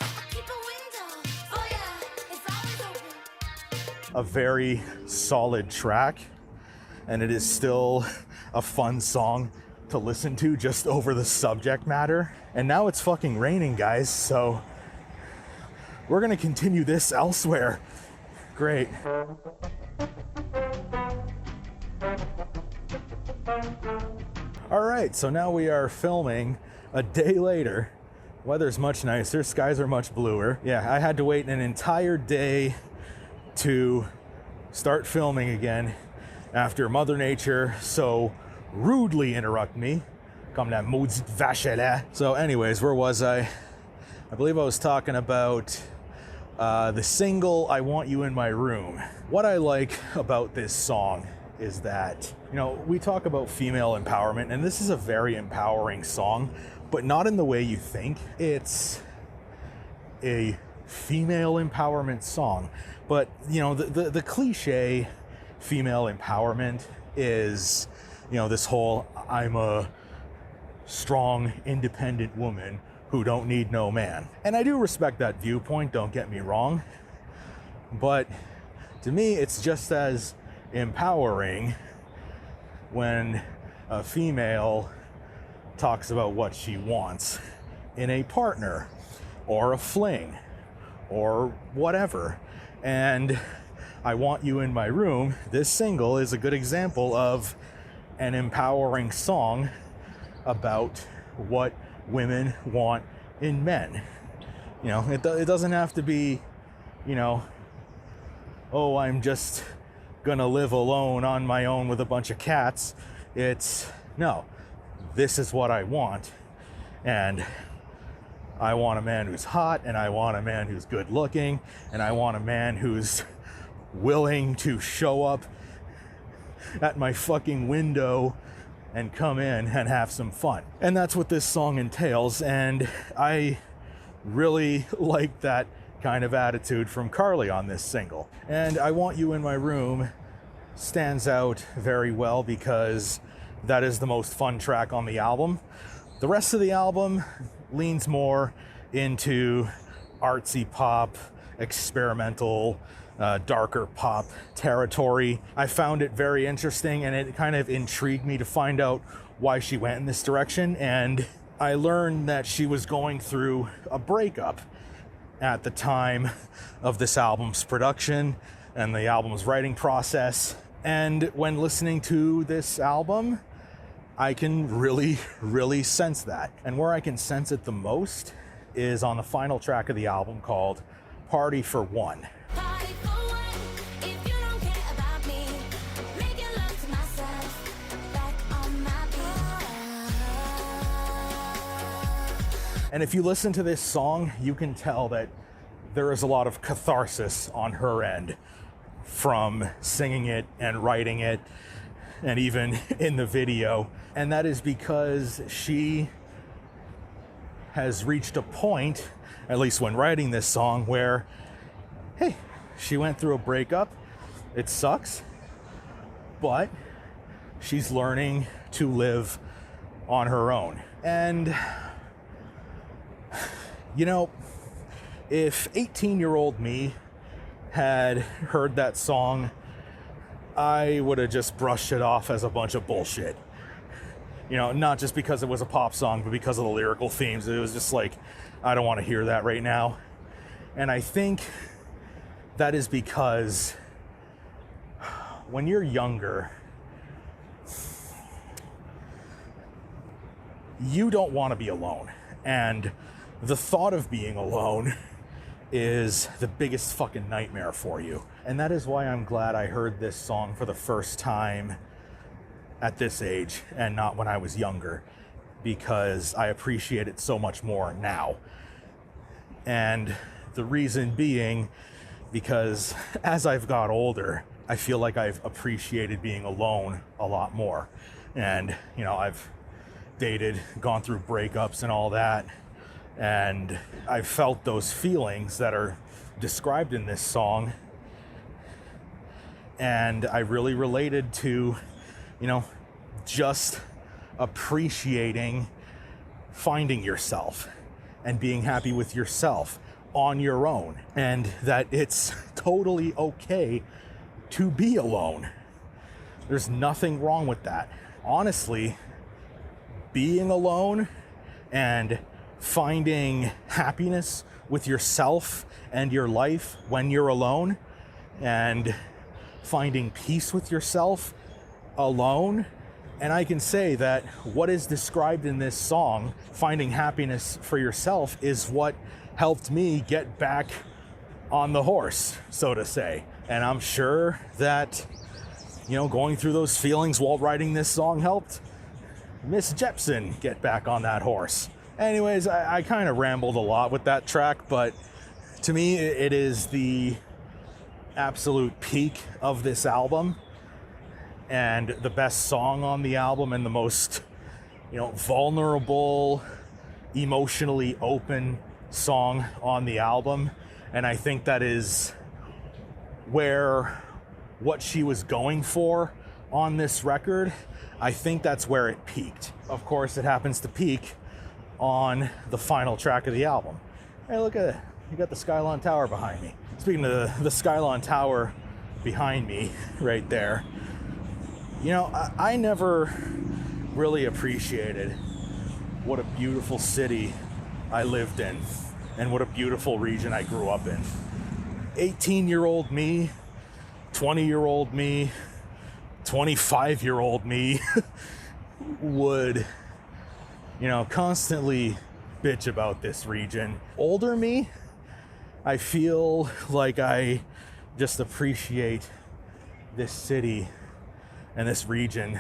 I keep a window for ya, it's always open. A very solid track, and it is still a fun song to listen to just over the subject matter. And now it's fucking raining, guys, so we're gonna continue this elsewhere. Great. All right, so now we are filming a day later. Weather's much nicer, skies are much bluer. Yeah, I had to wait an entire day to start filming again after Mother Nature so rudely interrupt me. Comme la maudite vache à lait. So anyways, where was I? I believe I was talking about the single I Want You in My Room. What I like about this song is that, you know, we talk about female empowerment, and this is a very empowering song, but not in the way you think. It's a female empowerment song, but you know, the cliche female empowerment is, you know, this whole I'm a strong, independent woman who don't need no man. And I do respect that viewpoint, don't get me wrong, but to me it's just as empowering when a female talks about what she wants in a partner or a fling or whatever. And I Want You in My Room, this single, is a good example of an empowering song about what women want in men. You know, it doesn't have to be, you know, oh, I'm just gonna live alone on my own with a bunch of cats. It's, no, this is what I want. And I want a man who's hot, and I want a man who's good looking, and I want a man who's willing to show up at my fucking window and come in and have some fun. And that's what this song entails, and I really like that kind of attitude from Carly on this single. And I Want You in My Room stands out very well because that is the most fun track on the album. The rest of the album leans more into artsy pop, experimental, darker pop territory. I found it very interesting, and it kind of intrigued me to find out why she went in this direction. And I learned that she was going through a breakup at the time of this album's production and the album's writing process. And when listening to this album, I can really sense that. And where I can sense it the most is on the final track of the album called Party for One. Party for one, if you don't care about me, making love to myself, back on my feet. And if you listen to this song, you can tell that there is a lot of catharsis on her end from singing it and writing it, and even in the video. And that is because she has reached a point, at least when writing this song, where, hey, she went through a breakup. It sucks, but she's learning to live on her own. And, you know, if 18-year-old me had heard that song, I would have just brushed it off as a bunch of bullshit. You know, not just because it was a pop song, but because of the lyrical themes. It was just like, I don't want to hear that right now. And I think that is because when you're younger, you don't want to be alone. And the thought of being alone is the biggest fucking nightmare for you. And that is why I'm glad I heard this song for the first time at this age and not when I was younger, because I appreciate it so much more now. And the reason being because as I've got older, I feel like I've appreciated being alone a lot more. And, you know, I've dated, gone through breakups and all that, and I've felt those feelings that are described in this song. And I really related to, you know, just appreciating finding yourself and being happy with yourself on your own, and that it's totally okay to be alone. There's nothing wrong with that. Honestly, being alone and finding happiness with yourself and your life when you're alone, and finding peace with yourself alone. And I can say that what is described in this song, finding happiness for yourself, is what helped me get back on the horse, so to say. And I'm sure that, you know, going through those feelings while writing this song helped Miss Jepsen get back on that horse. Anyways, I kind of rambled a lot with that track, but to me, it is the absolute peak of this album, and the best song on the album, and the most, you know, vulnerable, emotionally open song on the album. And I think that is where what she was going for on this record, I think that's where it peaked. Of course, it happens to peak on the final track of the album. Hey, look at it. You got the Skylon Tower behind me. Speaking of the Skylon Tower behind me right there, you know, I never really appreciated what a beautiful city I lived in and what a beautiful region I grew up in. 18-year-old me, 20-year-old me, 25-year-old me would, you know, constantly bitch about this region. Older me, I feel like I just appreciate this city and this region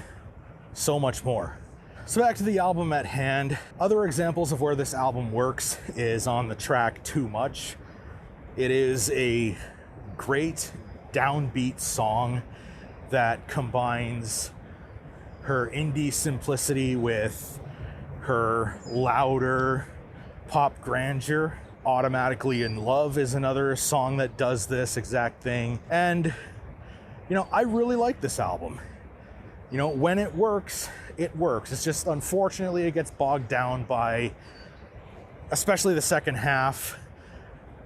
so much more. So back to the album at hand. Other examples of where this album works is on the track Too Much. It is a great downbeat song that combines her indie simplicity with her louder pop grandeur. Automatically in Love is another song that does this exact thing. And, I really like this album. When it works, it works. It's just, unfortunately, it gets bogged down by, especially the second half.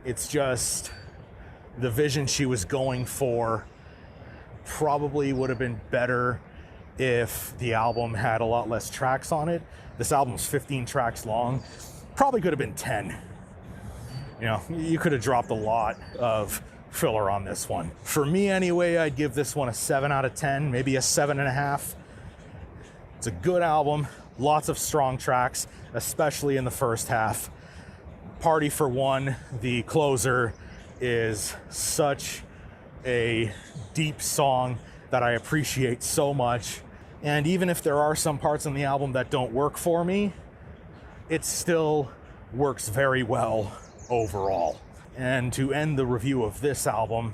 It's just the vision she was going for probably would have been better if the album had a lot less tracks on it. This album's 15 tracks long. Probably could have been 10. You could have dropped a lot of filler on this one. For me anyway, I'd give this one a 7 out of 10, maybe a 7.5. It's a good album, lots of strong tracks, especially in the first half. Party for One, the closer, is such a deep song that I appreciate so much. And even if there are some parts in the album that don't work for me, it still works very well overall. And to end the review of this album,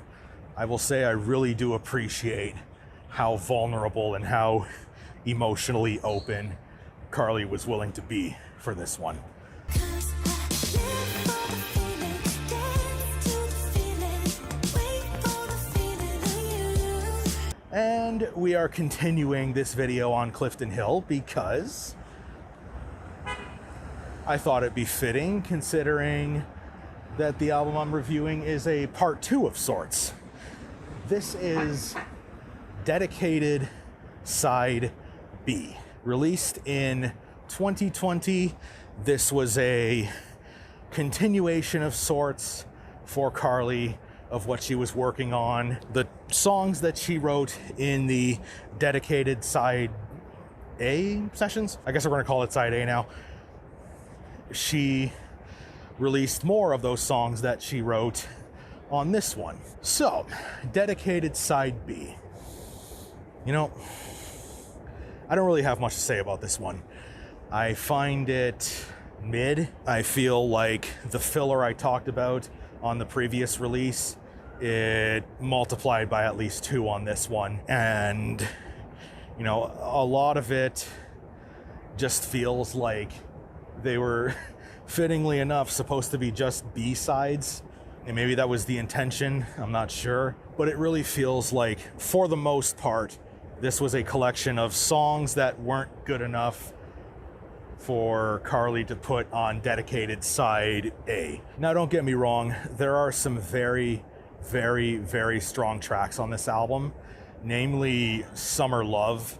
I will say I really do appreciate how vulnerable and how emotionally open Carly was willing to be for this one. And we are continuing this video on Clifton Hill because I thought it'd be fitting, considering that the album I'm reviewing is a part 2 of sorts. This is Dedicated Side B. Released in 2020, this was a continuation of sorts for Carly of what she was working on. The songs that she wrote in the Dedicated Side A sessions, I guess we're going to call it Side A now, she released more of those songs that she wrote on this one. So, Dedicated Side B. I don't really have much to say about this one. I find it mid. I feel like the filler I talked about on the previous release, it multiplied by at least 2 on this one. And, a lot of it just feels like they were fittingly enough supposed to be just B-sides, and maybe that was the intention, I'm not sure, but it really feels like, for the most part, this was a collection of songs that weren't good enough for Carly to put on Dedicated Side A. Now, don't get me wrong, there are some very, very, very strong tracks on this album, namely Summer Love,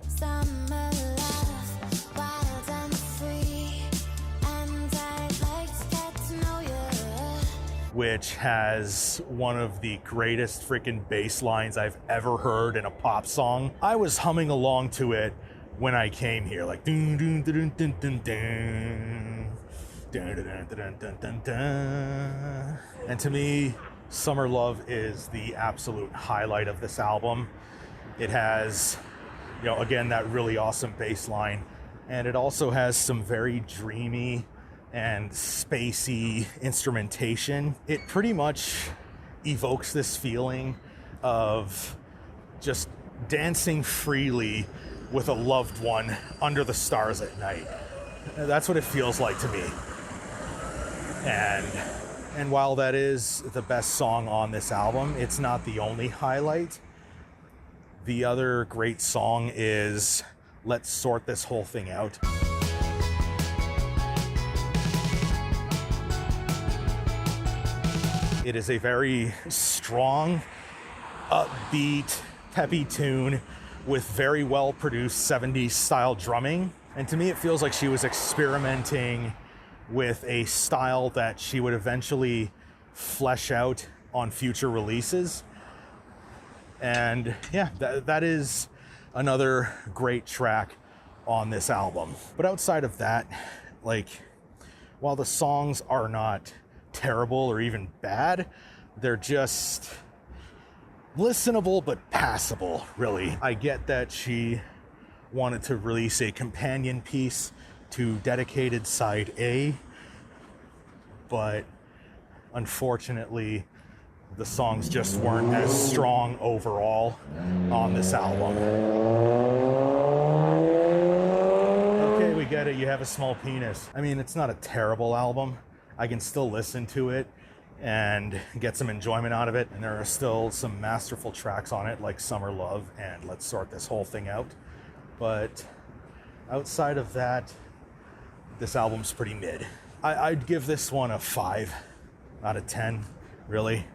which has one of the greatest freaking bass lines I've ever heard in a pop song. I was humming along to it when I came here, like dun dun dun dun dun dun dun dun dun dun dun dun. And to me, Summer Love is the absolute highlight of this album. It has, again, that really awesome bass line, and it also has some very dreamy and spacey instrumentation. It pretty much evokes this feeling of just dancing freely with a loved one under the stars at night. That's what it feels like to me. And while that is the best song on this album, it's not the only highlight. The other great song is Let's Sort This Whole Thing Out. It is a very strong, upbeat, peppy tune with very well produced 70s style drumming. And to me, it feels like she was experimenting with a style that she would eventually flesh out on future releases. And yeah, that is another great track on this album. But outside of that, while the songs are not terrible or even bad, they're just listenable but passable, really. I get that she wanted to release a companion piece to dedicated side A, but unfortunately the songs just weren't as strong overall on this album. Okay, we get it, you have a small penis. I mean, it's not a terrible album. I can still listen to it and get some enjoyment out of it, and there are still some masterful tracks on it like Summer Love and Let's Sort This Whole Thing Out. But outside of that, this album's pretty mid. I'd give this one a 5 out of 10, really.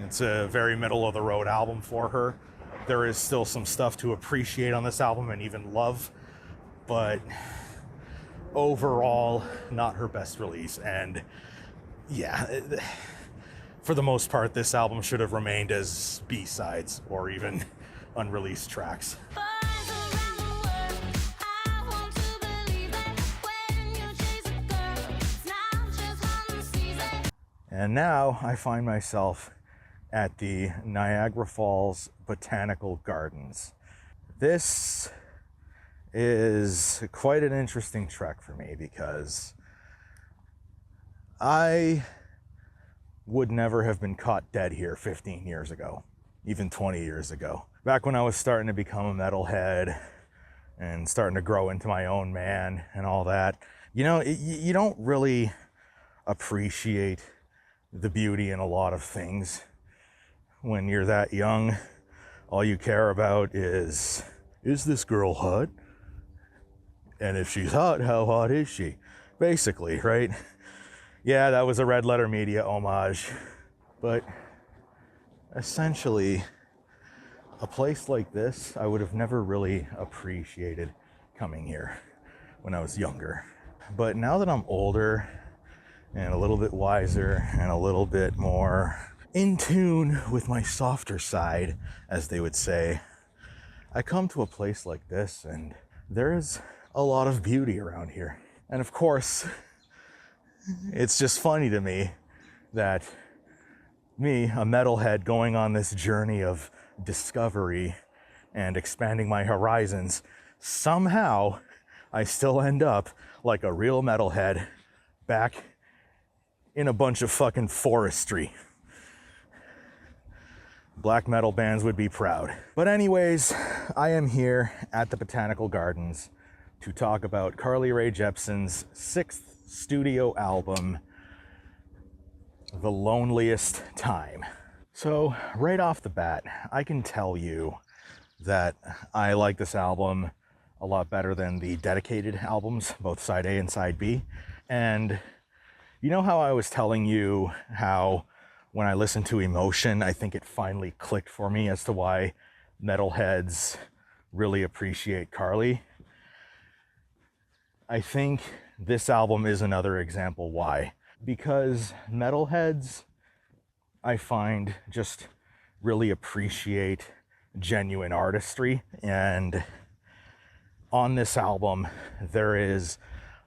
It's a very middle of the road album for her. There is still some stuff to appreciate on this album and even love, but overall, not her best release. And yeah, for the most part, this album should have remained as B-sides or even unreleased tracks. Boys around the world, I want to believe that when you chase a girl, it's not just hunting season. And now I find myself at the Niagara Falls Botanical Gardens. This is quite an interesting trek for me because I would never have been caught dead here 15 years ago, even 20 years ago. Back when I was starting to become a metalhead and starting to grow into my own man and all that, you know, you don't really appreciate the beauty in a lot of things when you're that young. All you care about is this girl hot? And if she's hot, how hot is she? Basically, right? Yeah, that was a Red Letter Media homage. But essentially, a place like this, I would have never really appreciated coming here when I was younger. But now that I'm older and a little bit wiser and a little bit more in tune with my softer side, as they would say, I come to a place like this and there's a lot of beauty around here. And of course, it's just funny to me that me, a metalhead, going on this journey of discovery and expanding my horizons, somehow I still end up like a real metalhead back in a bunch of fucking forestry. Black metal bands would be proud. But anyways, I am here at the Botanical Gardens to talk about Carly Rae Jepsen's 6th studio album, The Loneliest Time. So right off the bat, I can tell you that I like this album a lot better than the dedicated albums, both side A and side B. And you know how I was telling you how when I listened to Emotion, I think it finally clicked for me as to why metalheads really appreciate Carly? I think this album is another example why. Because metalheads, I find, just really appreciate genuine artistry. And on this album, there is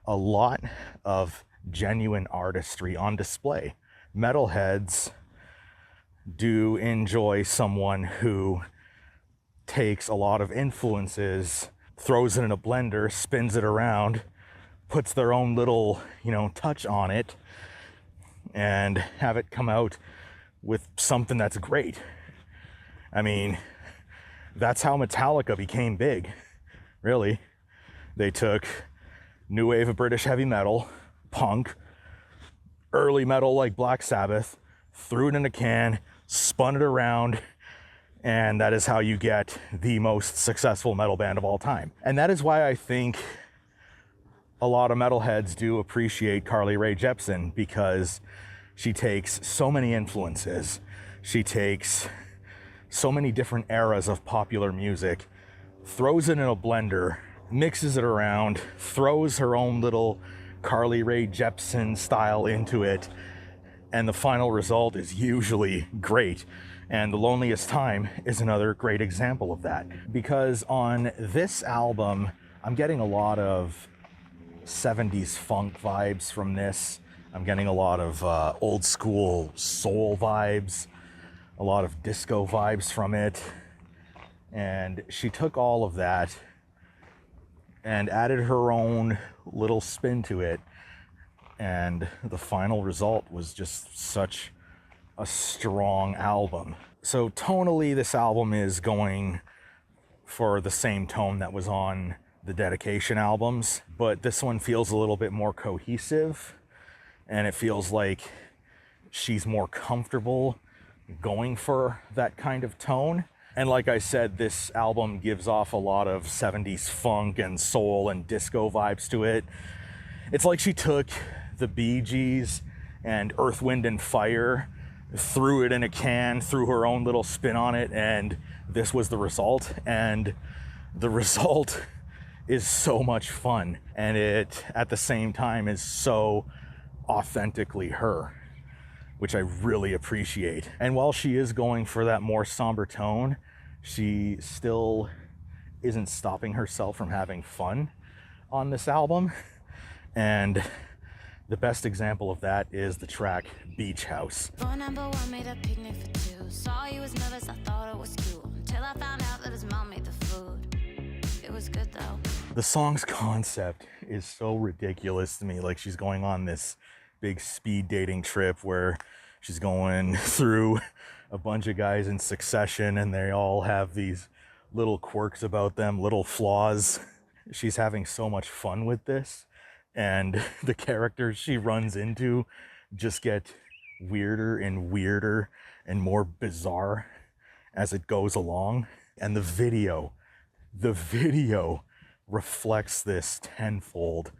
a lot of genuine artistry on display. Metalheads do enjoy someone who takes a lot of influences, throws it in a blender, spins it around, puts their own little, touch on it, and have it come out with something that's great. I mean, that's how Metallica became big, really. They took new wave of British heavy metal, punk, early metal like Black Sabbath, threw it in a can, spun it around, and that is how you get the most successful metal band of all time. And that is why I think a lot of metalheads do appreciate Carly Rae Jepsen, because she takes so many influences. She takes so many different eras of popular music, throws it in a blender, mixes it around, throws her own little Carly Rae Jepsen style into it, and the final result is usually great. And The Loneliest Time is another great example of that, because on this album, I'm getting a lot of 70s funk vibes from this. I'm getting a lot of old school soul vibes, a lot of disco vibes from it. And she took all of that and added her own little spin to it. And the final result was just such a strong album. So tonally, this album is going for the same tone that was on the Dedication albums, but this one feels a little bit more cohesive, and it feels like she's more comfortable going for that kind of tone. And like I said, this album gives off a lot of 70s funk and soul and disco vibes to it. It's like she took the Bee Gees and Earth, Wind and Fire, threw it in a can, threw her own little spin on it, and this was the result. And the result is so much fun, and it at the same time is so authentically her, which I really appreciate. And while she is going for that more somber tone, she still isn't stopping herself from having fun on this album. And the best example of that is the track Beach House. Boy number one made a picnic for two. Saw he was nervous, I thought it was cute. Until I found out that his mom made the food. It was good though. The song's concept is so ridiculous to me. Like, she's going on this big speed dating trip where she's going through a bunch of guys in succession, and they all have these little quirks about them, little flaws. She's having so much fun with this, and the characters she runs into just get weirder and weirder and more bizarre as it goes along. And the video reflects this tenfold.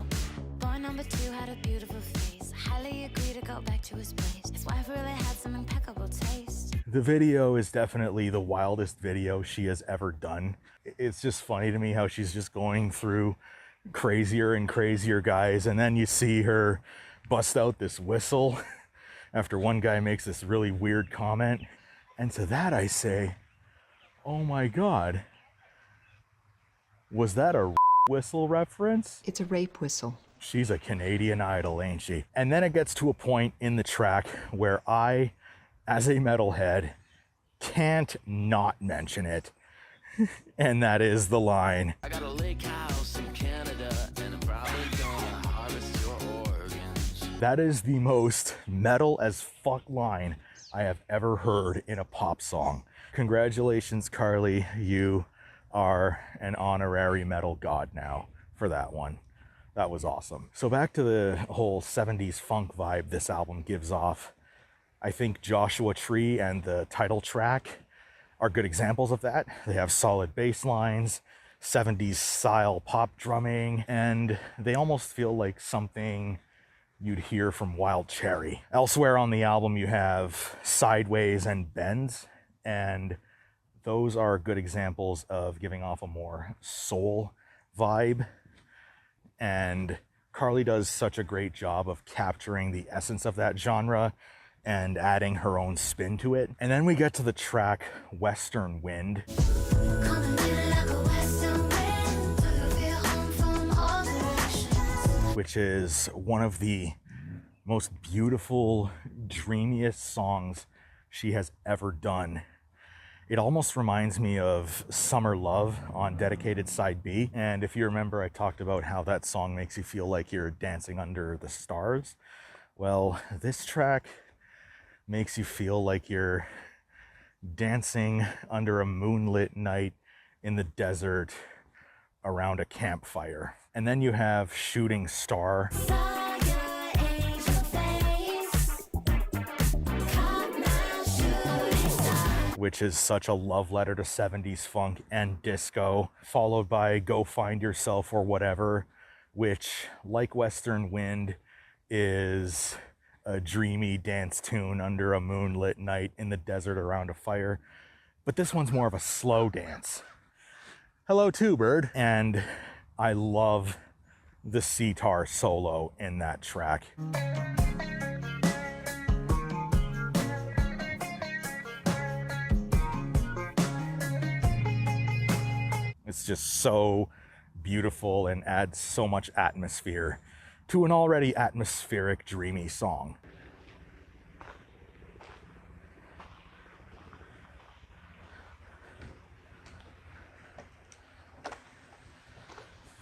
Boy number two had a beautiful face. Highly agreed to go back to his place. His wife really had some impeccable taste. The video is definitely the wildest video she has ever done. It's just funny to me how she's just going through crazier and crazier guys, and then you see her bust out this whistle after one guy makes this really weird comment. And to that I say, oh my God, was that a whistle reference? It's a rape whistle. She's a Canadian Idol, ain't she? And then it gets to a point in the track where I, as a metalhead, can't not mention it. And that is the line, I got a lake house in Canada, and I'm probably gonna harvest your organs. that is the most metal as fuck line I have ever heard in a pop song. Congratulations, Carly. You are an honorary metal god now for that one. That was awesome. So back to the whole 70s funk vibe this album gives off. I think Joshua Tree and the title track are good examples of that. They have solid bass lines, 70s style pop drumming, and they almost feel like something you'd hear from Wild Cherry. Elsewhere on the album you have Sideways and Bends, and those are good examples of giving off a more soul vibe. And Carly does such a great job of capturing the essence of that genre and adding her own spin to it. And then we get to the track Western Wind, Coming in like a western wind. Do you feel home from all directions? which is one of the most beautiful, dreamiest songs she has ever done. It almost reminds me of Summer Love on Dedicated Side B. And if you remember, I talked about how that song makes you feel like you're dancing under the stars. Well, this track makes you feel like you're dancing under a moonlit night in the desert around a campfire. And then you have Shooting Star, Saw your angel face. Caught my shooting star. which is such a love letter to 70s funk and disco, followed by Go Find Yourself or Whatever, which, like Western Wind, is a dreamy dance tune under a moonlit night in the desert around a fire. But this one's more of a slow dance. Hello, Two Bird. And I love the sitar solo in that track. It's just so beautiful and adds so much atmosphere to an already atmospheric, dreamy song.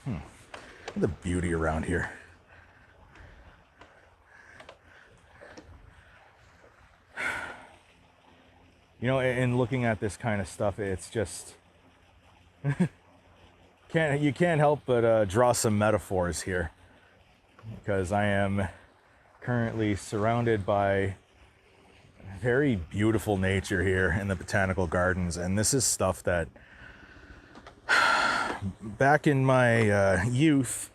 Look at the beauty around here. You know, in looking at this kind of stuff, it's just you can't help but draw some metaphors here, because I am currently surrounded by very beautiful nature here in the botanical gardens, and this is stuff that back in my youth,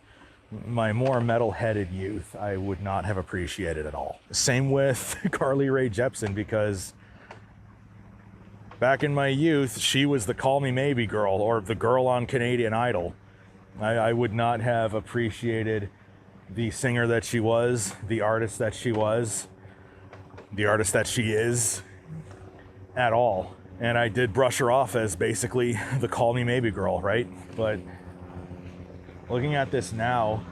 my more metal-headed youth, I would not have appreciated at all. Same with Rae Jepsen, because back in my youth, she was the Call Me Maybe girl, or the girl on Canadian Idol. I would not have appreciated the singer that she was, the artist that she was, the artist that she is, at all. And I did brush her off as basically the Call Me Maybe girl, right? But looking at this now,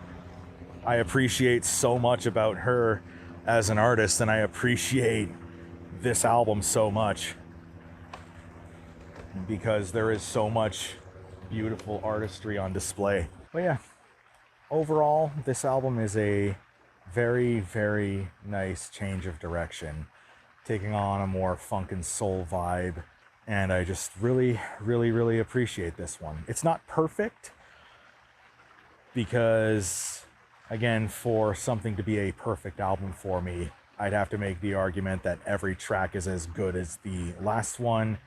I appreciate so much about her as an artist, and I appreciate this album so much, because there is so much beautiful artistry on display. But yeah, overall, this album is a very, very nice change of direction, taking on a more funk and soul vibe, and I just really, really, really appreciate this one. It's not perfect, because, again, for something to be a perfect album for me, I'd have to make the argument that every track is as good as the last one,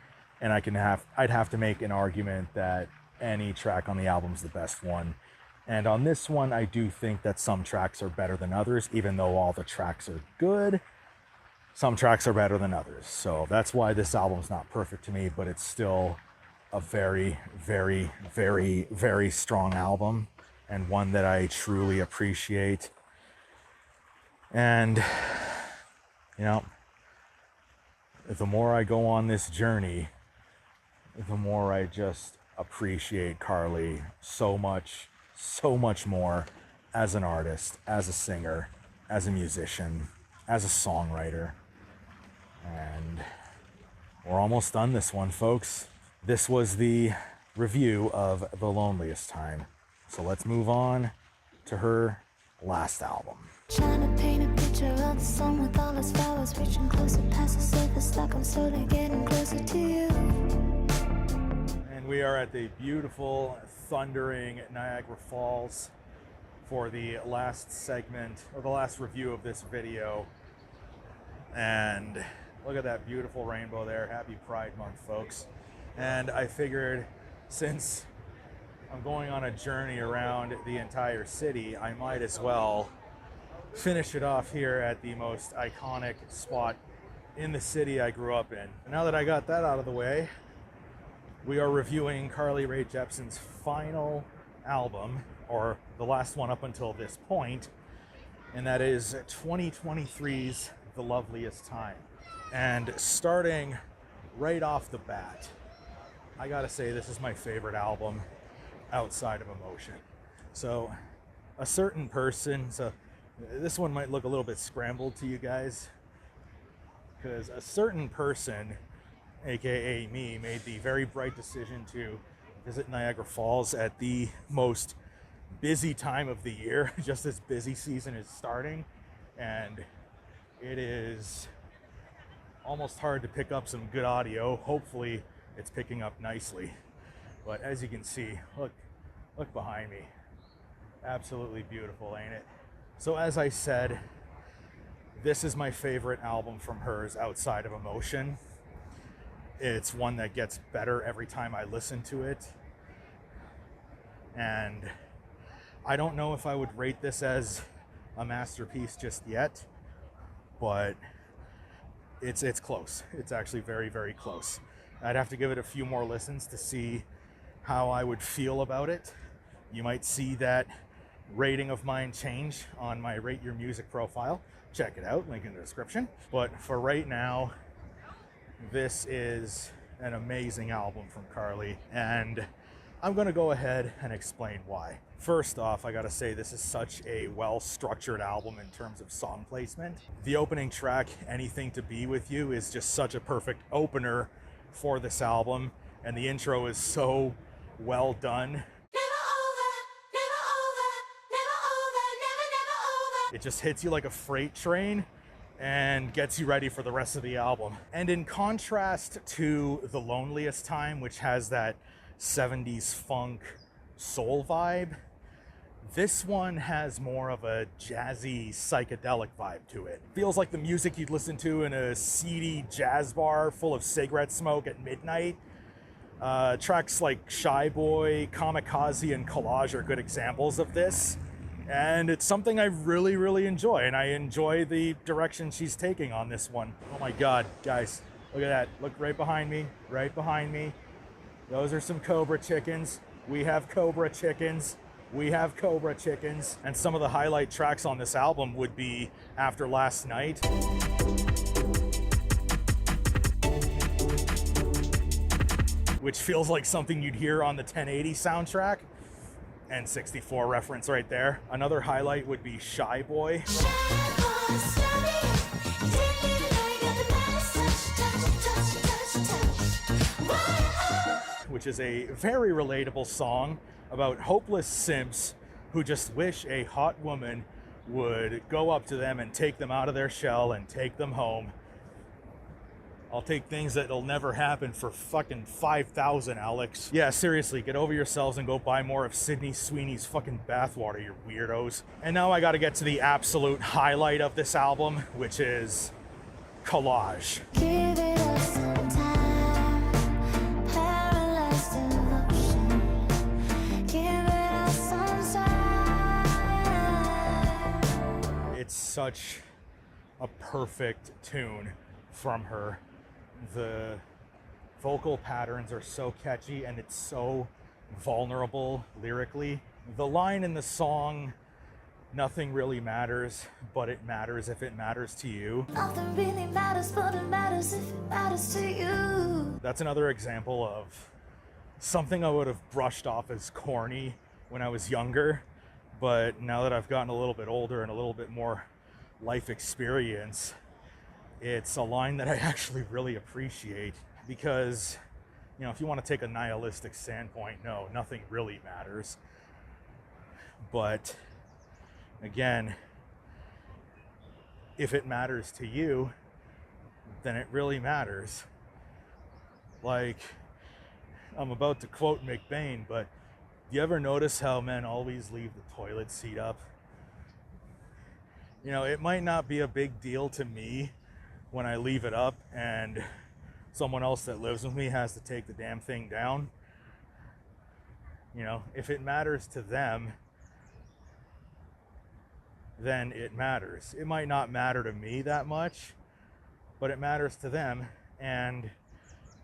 and I'd have to make an argument that any track on the album is the best one. And on this one, I do think that some tracks are better than others. Even though all the tracks are good, some tracks are better than others. So that's why this album's not perfect to me, but it's still a very, very, very, very strong album, and one that I truly appreciate. And, you know, the more I go on this journey, the more I just appreciate Carly so much more as an artist, as a singer, as a musician, as a songwriter. And we're almost done this one, folks. This was the review of The Loneliest Time. So let's move on to her last album. Trying to paint a picture of the sun with all its flowers, reaching closer past the surface, like I'm slowly getting closer to you. And we are at the beautiful, thundering Niagara Falls for the last segment, or the last review of this video. And look at that beautiful rainbow there. Happy Pride Month, folks. And I figured, since I'm going on a journey around the entire city, I might as well finish it off here at the most iconic spot in the city I grew up in. And now that I got that out of the way, we are reviewing Rae Jepsen's final album, or the last one up until this point, and that is 2023's The Loveliest Time. And starting right off the bat, I gotta say this is my favorite album outside of Emotion. So a certain person, so this one might look a little bit scrambled to you guys, because a certain person, aka me, made the very bright decision to visit Niagara Falls at the most busy time of the year, just as busy season is starting, and it is almost hard to pick up some good audio. Hopefully it's picking up nicely, but as you can see, look behind me, absolutely beautiful, ain't it? So as I said, this is my favorite album from hers outside of Emotion. It's one that gets better every time I listen to it, and I don't know if I would rate this as a masterpiece just yet, but it's close. It's actually very, very close. I'd have to give it a few more listens to see how I would feel about it. You might see that rating of mine change on my Rate Your Music profile. Check it out, link in the description. But for right now, this is an amazing album from Carly, and I'm gonna go ahead and explain why. First off, I gotta say this is such a well-structured album in terms of song placement. The opening track, Anything to Be With You, is just such a perfect opener for this album, and the intro is so well done. Never over, never It just hits you like a freight train and gets you ready for the rest of the album. And in contrast to The Loneliest Time, which has that 70s funk soul vibe, this one has more of a jazzy psychedelic vibe to it. Feels like the music you'd listen to in a seedy jazz bar full of cigarette smoke at midnight. Tracks like Shy Boy, Kamikaze, and Collage are good examples of this. And it's something I really, really enjoy, and I enjoy the direction she's taking on this one. Oh my God, guys, look at that. Look right behind me, right behind me. Those are some Cobra chickens. We have Cobra chickens. We have Cobra chickens. And some of the highlight tracks on this album would be After Last Night, which feels like something you'd hear on the 1080 soundtrack. And 64 reference right there. Another highlight would be Shy Boy, which is a very relatable song about hopeless simps who just wish a hot woman would go up to them and take them out of their shell and take them home. I'll take things that'll never happen for fucking 5,000, Alex. Yeah, seriously, get over yourselves and go buy more of Sydney Sweeney's fucking bathwater, you weirdos. And now I gotta get to the absolute highlight of this album, which is Collage. Give it us some time, paralyzed devotion. Give it us some time. It's such a perfect tune from her. The vocal patterns are so catchy and it's so vulnerable lyrically. The line in the song, "Nothing really matters, but it matters if it matters to you." Nothing really matters, but it matters if it matters to you. That's another example of something I would have brushed off as corny when I was younger, but now that I've gotten a little bit older and a little bit more life experience, it's a line that I actually really appreciate because, you know, if you want to take a nihilistic standpoint, no, nothing really matters. But again, if it matters to you, then it really matters. Like, I'm about to quote McBain, but do you ever notice how men always leave the toilet seat up? You know, it might not be a big deal to me when I leave it up and someone else that lives with me has to take the damn thing down. You know, if it matters to them, then it matters. It might not matter to me that much, but it matters to them. And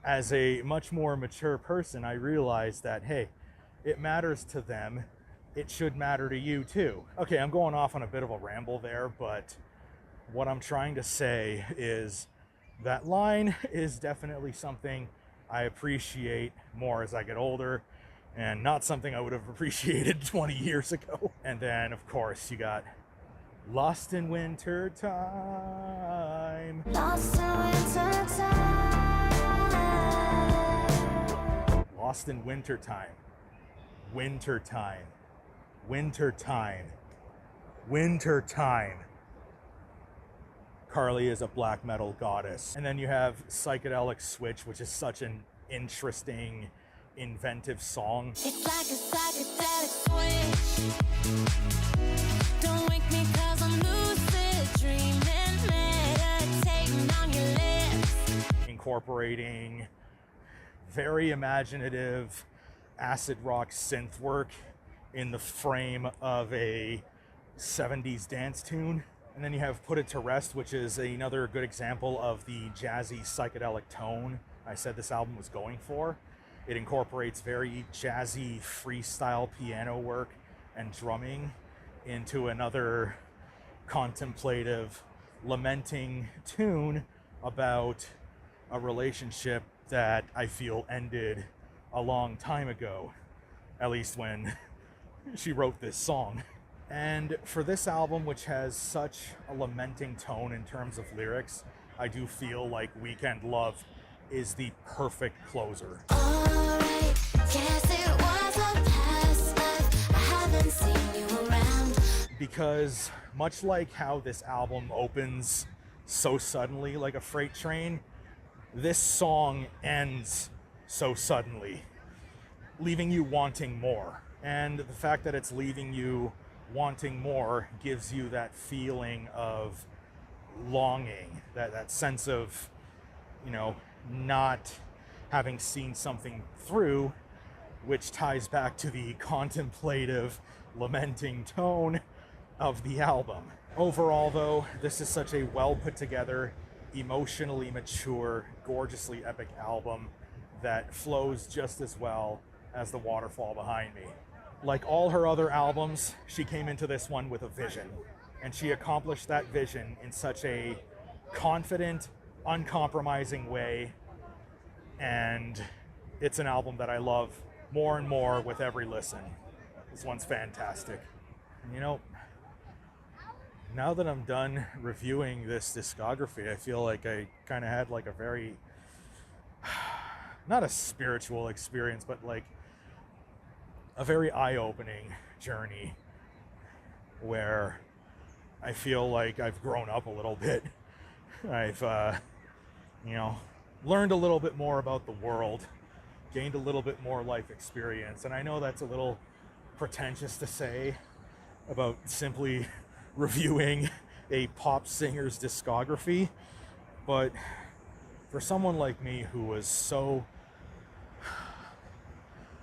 as a much more mature person, I realize that, hey, it matters to them. It should matter to you too. Okay, I'm going off on a bit of a ramble there, but what I'm trying to say is that line is definitely something I appreciate more as I get older, and not something I would have appreciated 20 years ago. And then, of course, you got Lost in Winter Time. Lost in winter time. Lost in Winter Time. Winter Time. Winter Time. Winter Time. Carly is a black metal goddess. And then you have Psychedelic Switch, which is such an interesting, inventive song. It's like a psychedelic switch. Don't wake me 'cause I'm lucid dreaming, meditating on your lips. Incorporating very imaginative acid rock synth work in the frame of a 70s dance tune. And then you have Put It to Rest, which is another good example of the jazzy psychedelic tone I said this album was going for. It incorporates very jazzy freestyle piano work and drumming into another contemplative, lamenting tune about a relationship that I feel ended a long time ago, at least when she wrote this song. And for this album, which has such a lamenting tone in terms of lyrics, I do feel like Weekend Love is the perfect closer. Alright, guess it was a past life. I haven't seen you around. because much like how this album opens so suddenly like a freight train, this song ends so suddenly, leaving you wanting more. And the fact that it's leaving you wanting more gives you that feeling of longing, that sense of, you know, not having seen something through, which ties back to the contemplative, lamenting tone of the album. Overall, though, this is such a well put together, emotionally mature, gorgeously epic album that flows just as well as The Waterfall behind me. Like all her other albums, she came into this one with a vision, and she accomplished that vision in such a confident, uncompromising way, and it's an album that I love more and more with every listen. This one's fantastic. And you know, now that I'm done reviewing this discography, I feel like I kind of had like a very, not a spiritual experience, but like a very eye-opening journey where I feel like I've grown up a little bit. I've, you know, learned a little bit more about the world, gained a little bit more life experience. And I know that's a little pretentious to say about simply reviewing a pop singer's discography, but for someone like me who was so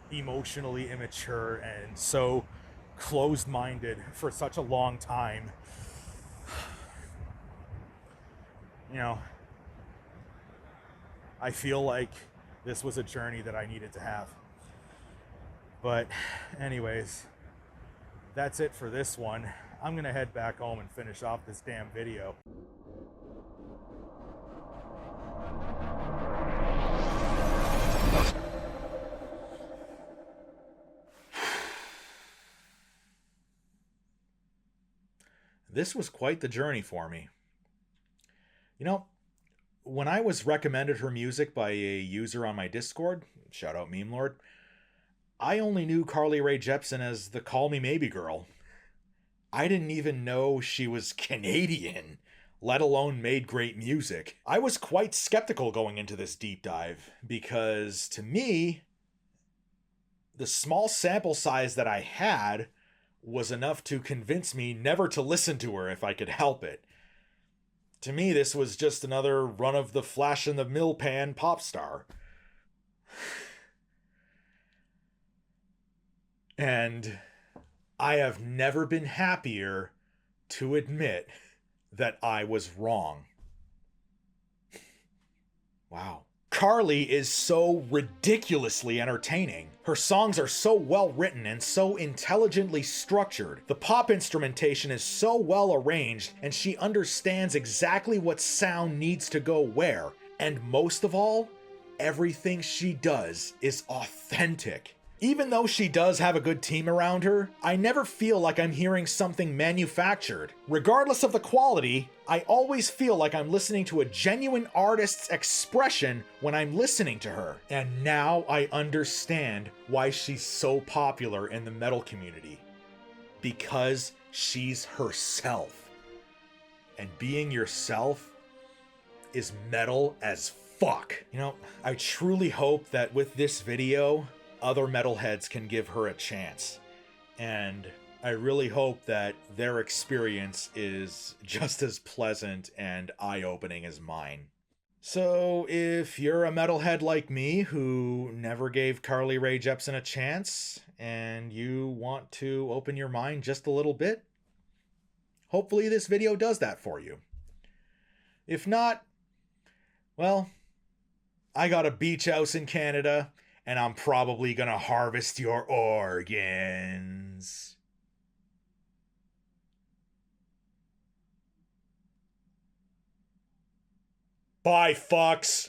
emotionally immature and so closed-minded for such a long time, you know, I feel like this was a journey that I needed to have. But anyways, that's it for this one. I'm gonna head back home and finish off this damn video. This was quite the journey for me. You know, when I was recommended her music by a user on my Discord, shout out Meme Lord, I only knew Rae Jepsen as the Call Me Maybe girl. I didn't even know she was Canadian, let alone made great music. I was quite skeptical going into this deep dive because, to me, the small sample size that I had was enough to convince me never to listen to her if I could help it. To me, this was just another run of the flash in the mill pan pop star. And I have never been happier to admit that I was wrong. Wow. Carly is so ridiculously entertaining. Her songs are so well written and so intelligently structured. The pop instrumentation is so well arranged, and she understands exactly what sound needs to go where. And most of all, everything she does is authentic. Even though she does have a good team around her, I never feel like I'm hearing something manufactured. Regardless of the quality, I always feel like I'm listening to a genuine artist's expression when I'm listening to her. And now I understand why she's so popular in the metal community. Because she's herself. And being yourself is metal as fuck. You know, I truly hope that with this video, other metalheads can give her a chance. And I really hope that their experience is just as pleasant and eye-opening as mine. So if you're a metalhead like me who never gave Rae Jepsen a chance and you want to open your mind just a little bit, hopefully this video does that for you. If not, well, I got a beach house in Canada, and I'm probably gonna harvest your organs. Bye, fucks.